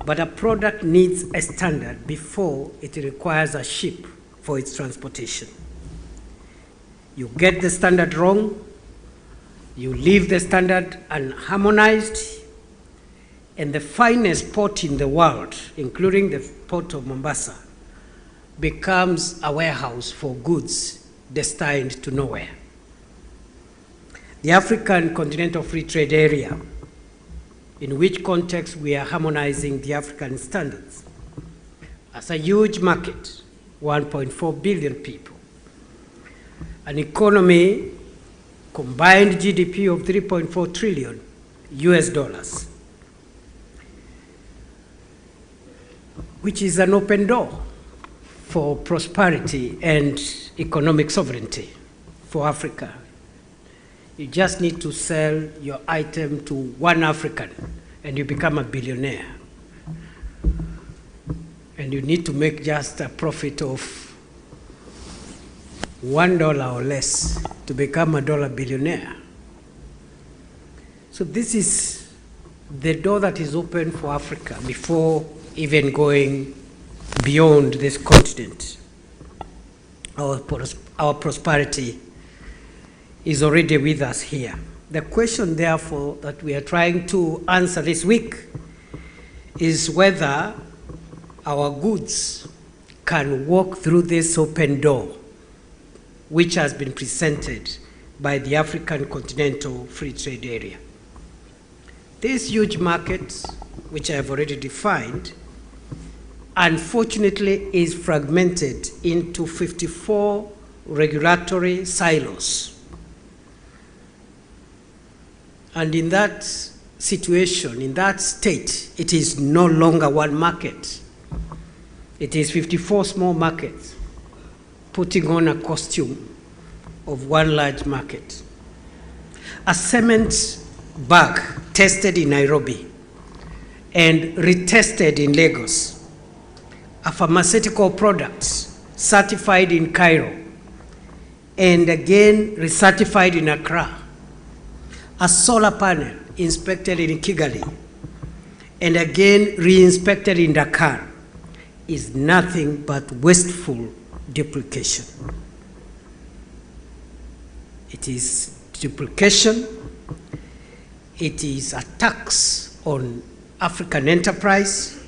But a product needs a standard before it requires a ship for its transportation. You get the standard wrong, you leave the standard unharmonized, and the finest port in the world, including the port of Mombasa, becomes a warehouse for goods destined to nowhere. The African Continental Free Trade Area, in which context we are harmonizing the African standards, as a huge market, 1.4 billion people, an economy, combined GDP of 3.4 trillion US dollars, which is an open door for prosperity and economic sovereignty for Africa. You just need to sell your item to one African and you become a billionaire. And you need to make just a profit of $1 or less to become a dollar billionaire. So this is the door that is open for Africa before even going beyond this continent. Our prosperity is already with us here. The question, therefore, that we are trying to answer this week is whether our goods can walk through this open door, which has been presented by the African Continental Free Trade Area. This huge market, which I have already defined, unfortunately is fragmented into 54 regulatory silos. And in that situation, in that state, it is no longer one market. It is 54 small markets putting on a costume of one large market. A cement bag tested in Nairobi and retested in Lagos. A pharmaceutical product certified in Cairo and again recertified in Accra. A solar panel inspected in Kigali and again re-inspected in Dakar is nothing but wasteful duplication. It is duplication, it is a tax on African enterprise,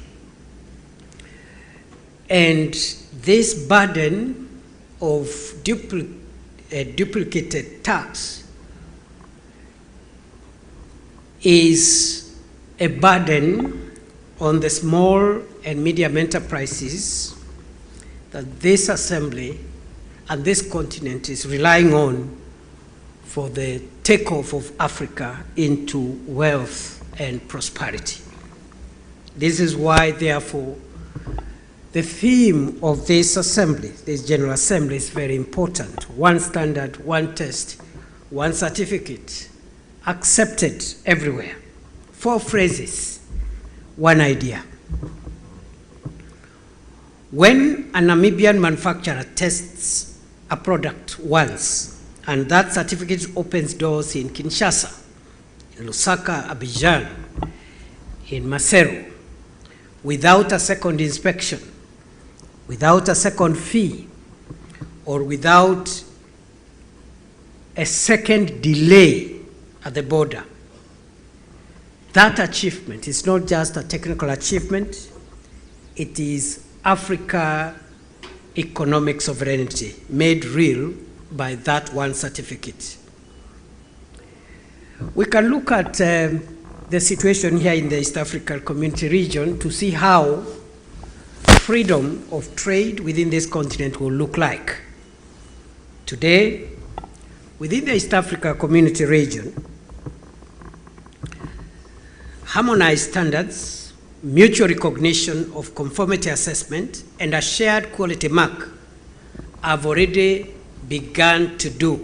and this burden of duplicated tax is a burden on the small and medium enterprises that this assembly and this continent is relying on for the takeoff of Africa into wealth and prosperity. This is why, therefore, the theme of this assembly, this General Assembly, is very important. One standard, one test, one certificate, accepted everywhere. 4 phrases, one idea. When a Namibian manufacturer tests a product once, and that certificate opens doors in Kinshasa, in Lusaka, Abidjan, in Maseru, without a second inspection, without a second fee, or without a second delay at the border, that achievement is not just a technical achievement, it is Africa economic sovereignty made real by that one certificate. We can look at the situation here in the East African Community region to see how freedom of trade within this continent will look like. Today, within the East Africa Community region, harmonized standards, mutual recognition of conformity assessment, and a shared quality mark have already begun to do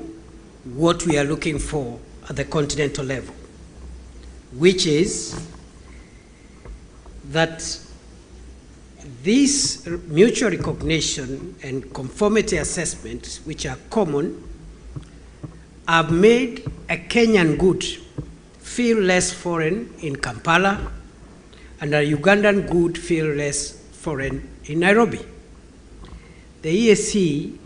what we are looking for at the continental level, which is that this mutual recognition and conformity assessment, which are common, have made a Kenyan good feel less foreign in Kampala, and a Ugandan good feel less foreign in Nairobi. The EAC,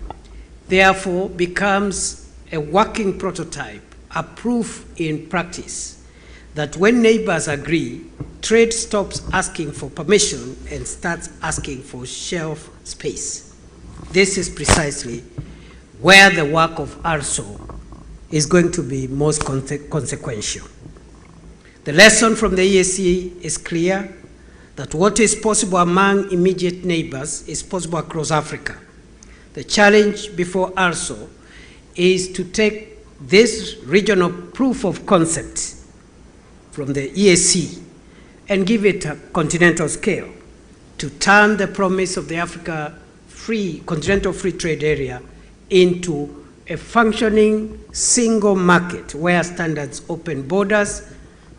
therefore, becomes a working prototype, a proof in practice that when neighbors agree, trade stops asking for permission and starts asking for shelf space. This is precisely where the work of ARSO is going to be most consequential. The lesson from the EAC is clear, that what is possible among immediate neighbors is possible across Africa. The challenge before ARSO is to take this regional proof of concept from the EAC and give it a continental scale to turn the promise of the Africa continental free trade area into a functioning single market where standards open borders,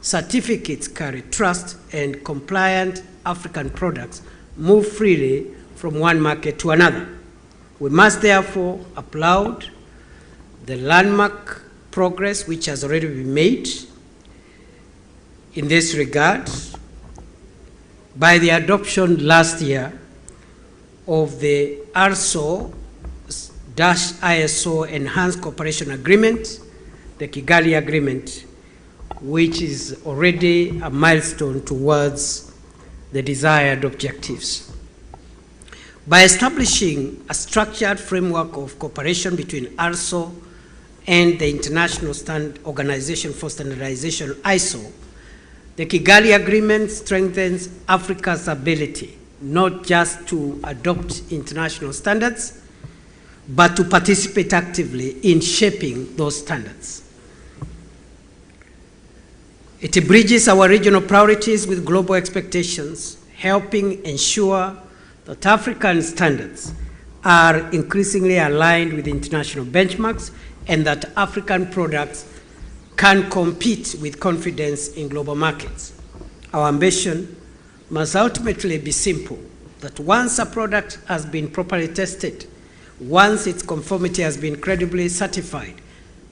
certificates carry trust, and compliant African products move freely from one market to another. We must therefore applaud the landmark progress which has already been made in this regard by the adoption last year of the ARSO-ISO Enhanced Cooperation Agreement, the Kigali Agreement, which is already a milestone towards the desired objectives. By establishing a structured framework of cooperation between ARSO and the International Organization for Standardization, ISO, the Kigali Agreement strengthens Africa's ability not just to adopt international standards, but to participate actively in shaping those standards. It bridges our regional priorities with global expectations, helping ensure that African standards are increasingly aligned with international benchmarks and that African products can compete with confidence in global markets. Our ambition must ultimately be simple, that once a product has been properly tested, once its conformity has been credibly certified,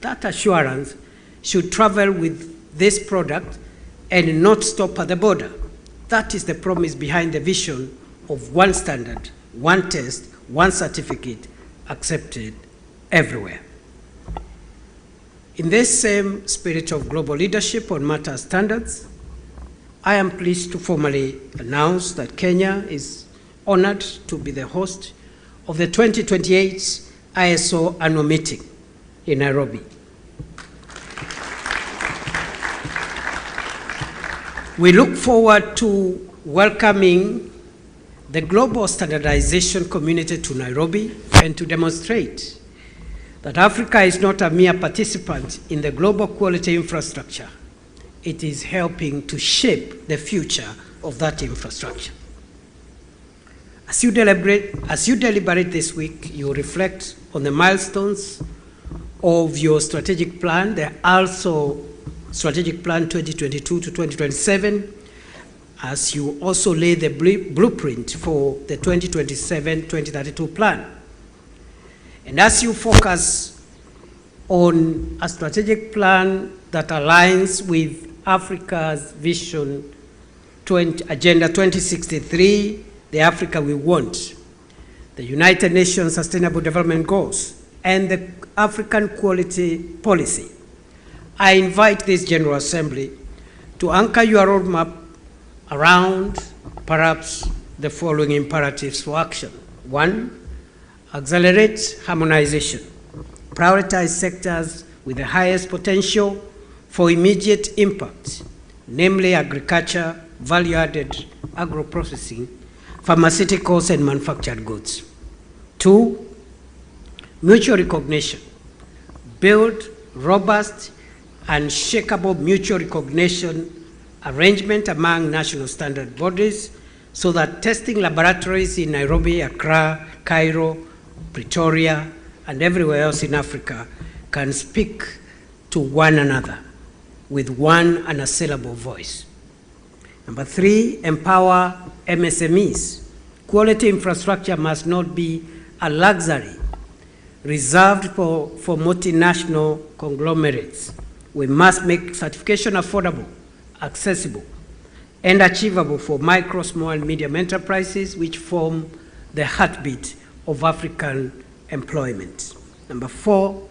that assurance should travel with this product and not stop at the border. That is the promise behind the vision of one standard, one test, one certificate, accepted everywhere. In this same spirit of global leadership on matter standards, I am pleased to formally announce that Kenya is honored to be the host of the 2028 ISO annual meeting in Nairobi. We look forward to welcoming the global standardization community to Nairobi and to demonstrate that Africa is not a mere participant in the global quality infrastructure. It is helping to shape the future of that infrastructure. As you deliberate this week, you reflect on the milestones of your strategic plan, the also strategic plan 2022 to 2027, as you also lay the blueprint for the 2027-2032 plan. And as you focus on a strategic plan that aligns with Africa's vision, Agenda 2063, the Africa we want, the United Nations Sustainable Development Goals, and the African Quality Policy, I invite this General Assembly to anchor your roadmap around perhaps the following imperatives for action. 1, accelerate harmonization. Prioritize sectors with the highest potential for immediate impact, namely agriculture, value-added agro-processing, pharmaceuticals, and manufactured goods. 2, mutual recognition. Build robust and shakable mutual recognition arrangement among national standard bodies so that testing laboratories in Nairobi, Accra, Cairo, Pretoria, and everywhere else in Africa can speak to one another with one unassailable voice. Number 3, empower MSMEs. Quality infrastructure must not be a luxury reserved for multinational conglomerates. We must make certification affordable, accessible, and achievable for micro, small, and medium enterprises, which form the heartbeat of African employment. Number 4,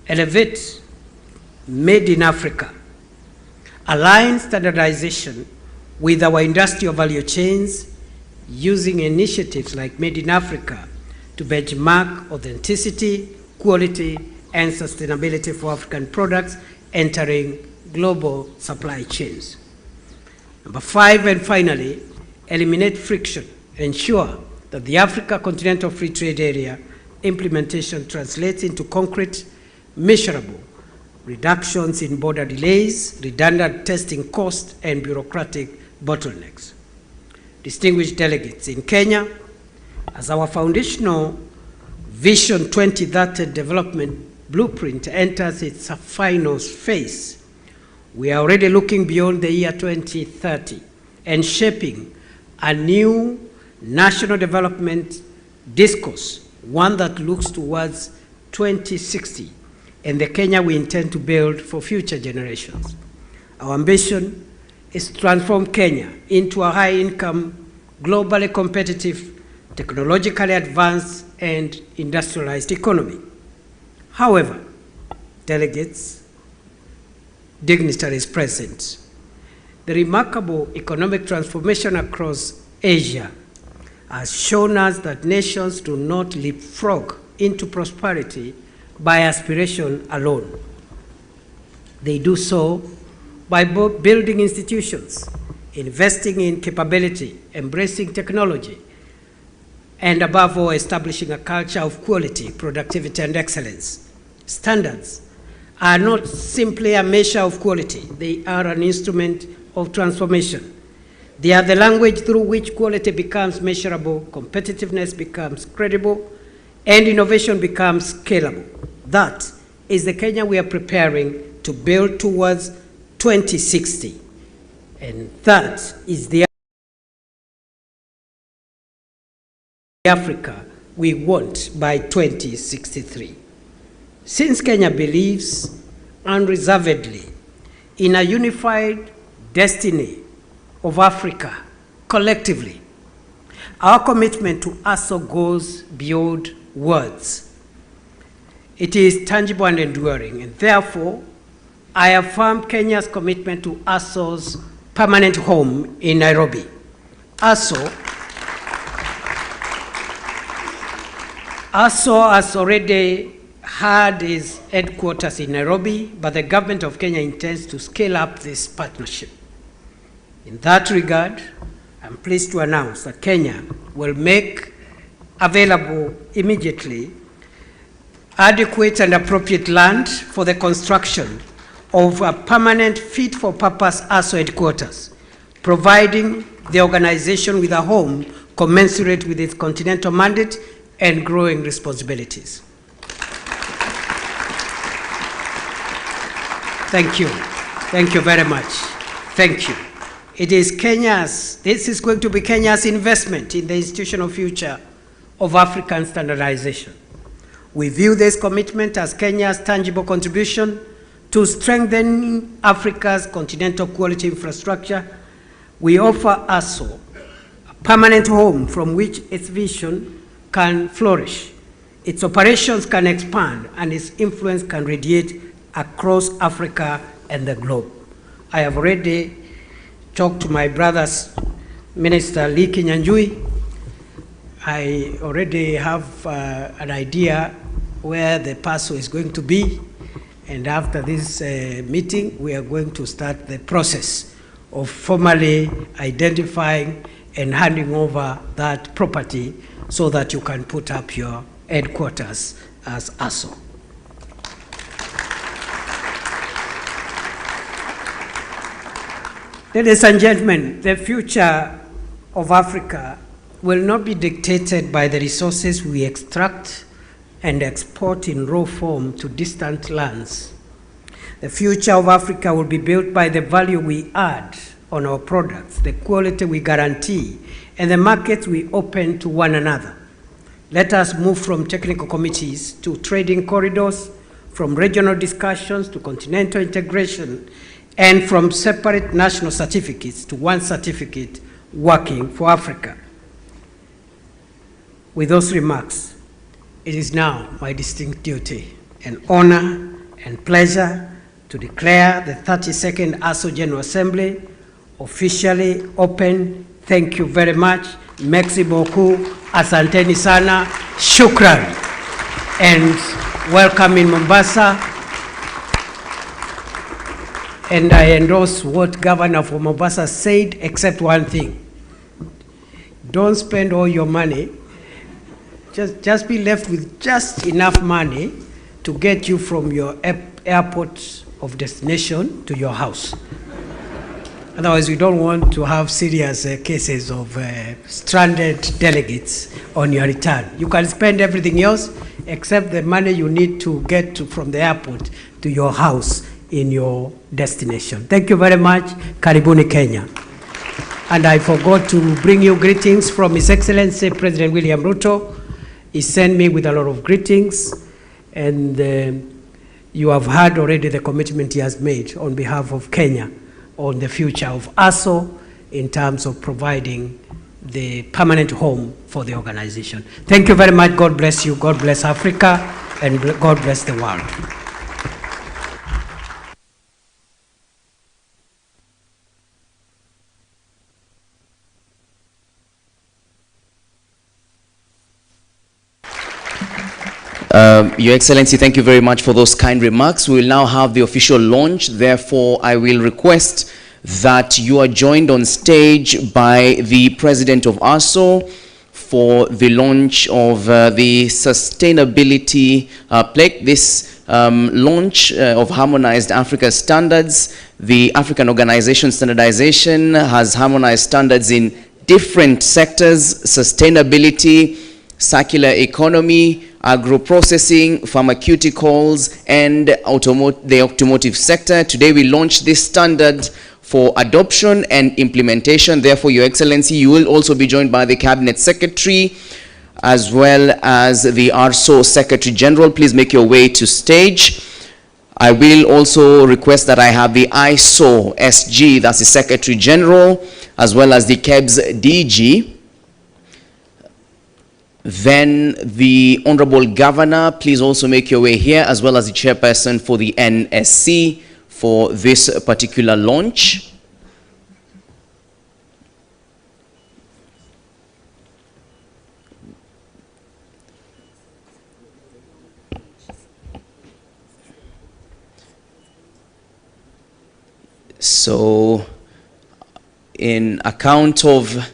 elevate Made in Africa. Align standardization with our industrial value chains using initiatives like Made in Africa to benchmark authenticity, quality, and sustainability for African products entering global supply chains. Number 5, and finally, eliminate friction. Ensure that the Africa Continental Free Trade Area implementation translates into concrete, measurable reductions in border delays, redundant testing costs, and bureaucratic bottlenecks. Distinguished delegates, in Kenya, as our foundational Vision 2030 development blueprint enters its final phase, we are already looking beyond the year 2030 and shaping a new national development discourse, one that looks towards 2060 and the Kenya we intend to build for future generations. Our ambition is to transform Kenya into a high-income, globally competitive, technologically advanced, and industrialized economy. However, delegates, dignitaries present, the remarkable economic transformation across Asia has shown us that nations do not leapfrog into prosperity by aspiration alone. They do so by building institutions, investing in capability, embracing technology, and above all, establishing a culture of quality, productivity, and excellence. Standards are not simply a measure of quality. They are an instrument of transformation. They are the language through which quality becomes measurable, competitiveness becomes credible, and innovation becomes scalable. That is the Kenya we are preparing to build towards 2060. And that is the Africa we want by 2063. Since Kenya believes unreservedly in a unified destiny of Africa collectively, our commitment to ASO goes beyond words. It is tangible and enduring, and therefore, I affirm Kenya's commitment to ASO's permanent home in Nairobi. ASO has already had its headquarters in Nairobi, but the government of Kenya intends to scale up this partnership. In that regard, I'm pleased to announce that Kenya will make available immediately adequate and appropriate land for the construction of a permanent fit-for-purpose ASO headquarters, providing the organization with a home commensurate with its continental mandate and growing responsibilities. Thank you. Thank you very much. Thank you. This is going to be Kenya's investment in the institutional future of African standardization. We view this commitment as Kenya's tangible contribution to strengthening Africa's continental quality infrastructure. We offer ASO a permanent home from which its vision can flourish, its operations can expand, and its influence can radiate across Africa and the globe. I have already talked to my brother's Minister Lee Kinyanjui. I already have an idea where the PASO is going to be, and after this meeting, we are going to start the process of formally identifying and handing over that property so that you can put up your headquarters as ASO. Ladies and gentlemen, the future of Africa will not be dictated by the resources we extract and export in raw form to distant lands. The future of Africa will be built by the value we add on our products, the quality we guarantee, and the markets we open to one another. Let us move from technical committees to trading corridors, from regional discussions to continental integration, and from separate national certificates to one certificate working for Africa. With those remarks, it is now my distinct duty and honor and pleasure to declare the 32nd ASO General Assembly officially open. Thank you very much. Merci beaucoup. Asanteni sana. Shukran. And welcome in Mombasa. And I endorse what Governor for Mombasa said, except one thing. Don't spend all your money. Just be left with just enough money to get you from your airport of destination to your house. Otherwise, we don't want to have serious cases of stranded delegates on your return. You can spend everything else except the money you need to get from the airport to your house in your destination. Thank you very much. Karibuni, Kenya. And I forgot to bring you greetings from His Excellency President William Ruto. He sent me with a lot of greetings, and you have heard already the commitment he has made on behalf of Kenya on the future of ASO in terms of providing the permanent home for the organization. Thank you very much. God bless you. God bless Africa, and God bless the world. Your Excellency, thank you very much for those kind remarks. We will now have the official launch. Therefore, I will request that you are joined on stage by the President of ASO for the launch of the sustainability plaque. This launch of harmonized Africa standards. The African Organization Standardization has harmonized standards in different sectors: sustainability, circular economy, agro-processing, pharmaceuticals, and the automotive sector. Today we launched this standard for adoption and implementation. Therefore, Your Excellency, you will also be joined by the Cabinet Secretary as well as the ARSO Secretary General. Please make your way to stage. I will also request that I have the ISO SG, that's the Secretary General, as well as the KEBS DG. Then the Honorable Governor, please also make your way here, as well as the Chairperson for the NSC for this particular launch. So, in a count of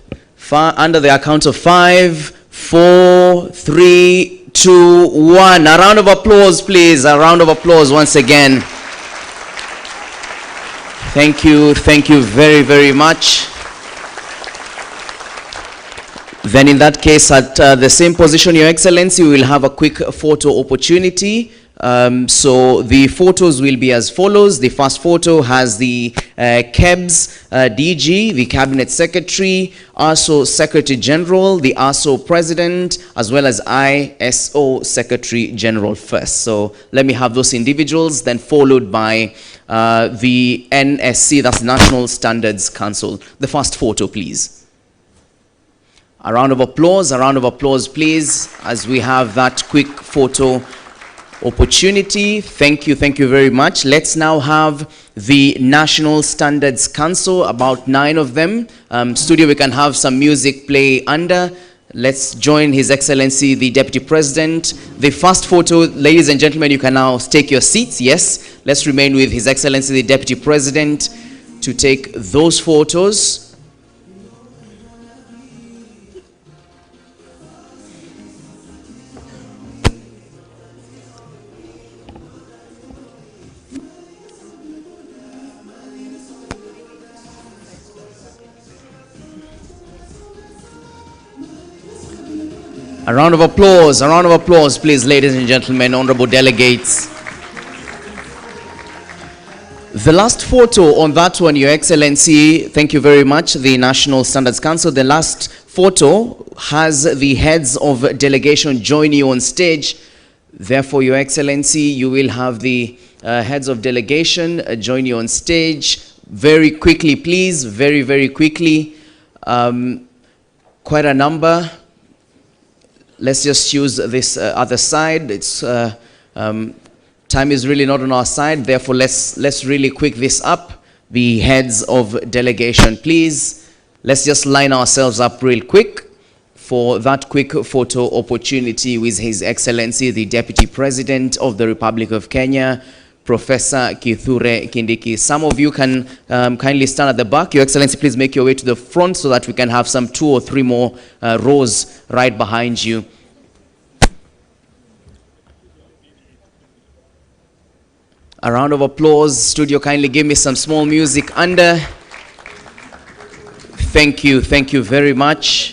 Under the account of 5, 4, 3, 2, 1. A round of applause, please. A round of applause once again. Thank you very, very much. Then in that case, at the same position, Your Excellency, we will have a quick photo opportunity. So the photos will be as follows. The first photo has the KEBS DG, the Cabinet Secretary, ASO Secretary General, the ASO President, as well as ISO Secretary General first. So let me have those individuals, then followed by the NSC, that's National Standards Council. The first photo, please. A round of applause, please, as we have that quick photo opportunity. Thank you very much. Let's now have the National Standards Council, about 9 of them. Studio, we can have some music play under. Let's join His Excellency, the Deputy President. The first photo, ladies and gentlemen, you can now take your seats. Yes, let's remain with His Excellency, the Deputy President, to take those photos. A round of applause, please, ladies and gentlemen, honorable delegates. The last photo on that one, Your Excellency, thank you very much, the National Standards Council. The last photo has the heads of delegation join you on stage. Therefore, Your Excellency, you will have the heads of delegation join you on stage. Very quickly, please, very quickly. Quite a number. Let's just choose this other side. It's time is really not on our side. Therefore, let's really quick this up. The heads of delegation, please. Let's just line ourselves up real quick for that quick photo opportunity with His Excellency, the Deputy President of the Republic of Kenya, Professor Kithure Kindiki. Some of you can kindly stand at the back. Your Excellency, please make your way to the front so that we can have some 2 or 3 more rows right behind you. A round of applause. Studio, kindly give me some small music under. Thank you very much.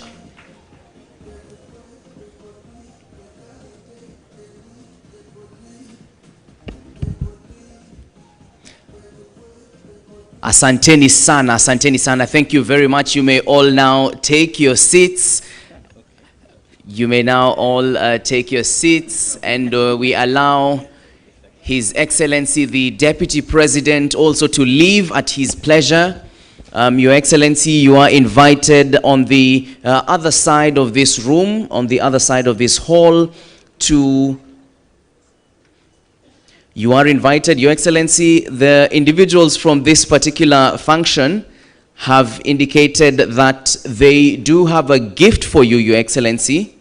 Asanteni sana. Thank you very much. You may all now take your seats. And we allow His Excellency, the Deputy President, also to leave at his pleasure. Your Excellency, you are invited on the other side of this room, on the other side of this hall, You are invited, Your Excellency. The individuals from this particular function have indicated that they do have a gift for you, Your Excellency.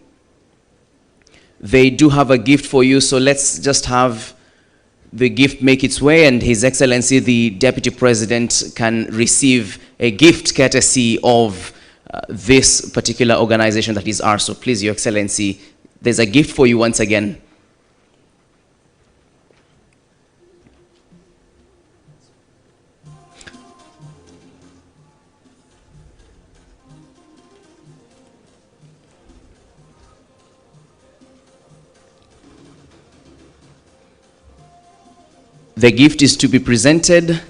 They do have a gift for you, so let's just have the gift make its way, and His Excellency, the Deputy President, can receive a gift courtesy of this particular organization that is ours. So please, Your Excellency, there's a gift for you once again. The gift is to be presented.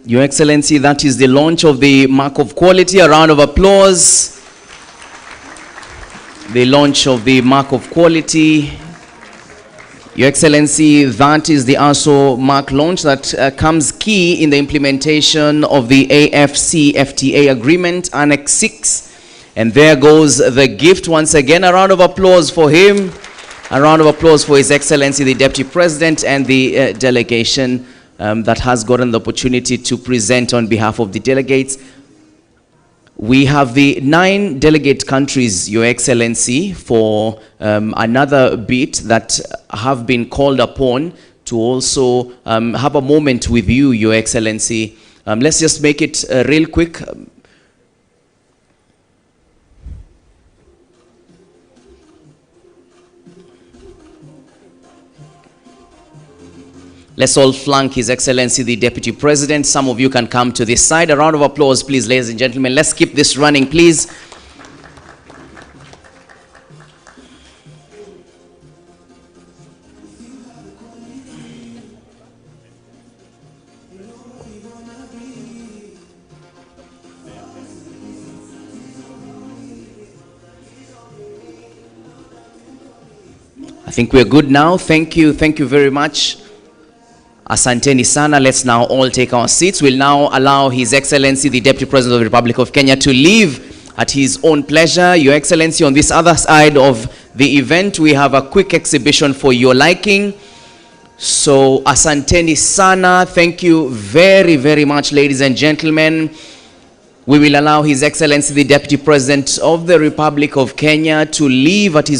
Your Excellency, that is the launch of the mark of quality. A round of applause. The launch of the mark of quality. Your Excellency, that is the ASO mark launch that comes key in the implementation of the AFC-FTA agreement, Annex 6. And there goes the gift once again. A round of applause for him. A round of applause for His Excellency, the Deputy President, and the delegation that has gotten the opportunity to present on behalf of the delegates. We have the 9 delegate countries, Your Excellency, for another bit that have been called upon to also have a moment with you, Your Excellency. Let's just make it real quick. Let's all flank His Excellency the Deputy President. Some of you can come to this side. A round of applause, please, ladies and gentlemen. Let's keep this running, please. I think we're good now. Thank you very much. Asanteni sana. Let's now all take our seats. We'll now allow His Excellency the Deputy President of the Republic of Kenya to leave at his own pleasure. Your Excellency, on this other side of the event, we have a quick exhibition for your liking. So asanteni sana. Thank you very much, ladies and gentlemen. We will allow His Excellency the Deputy President of the Republic of Kenya to leave at his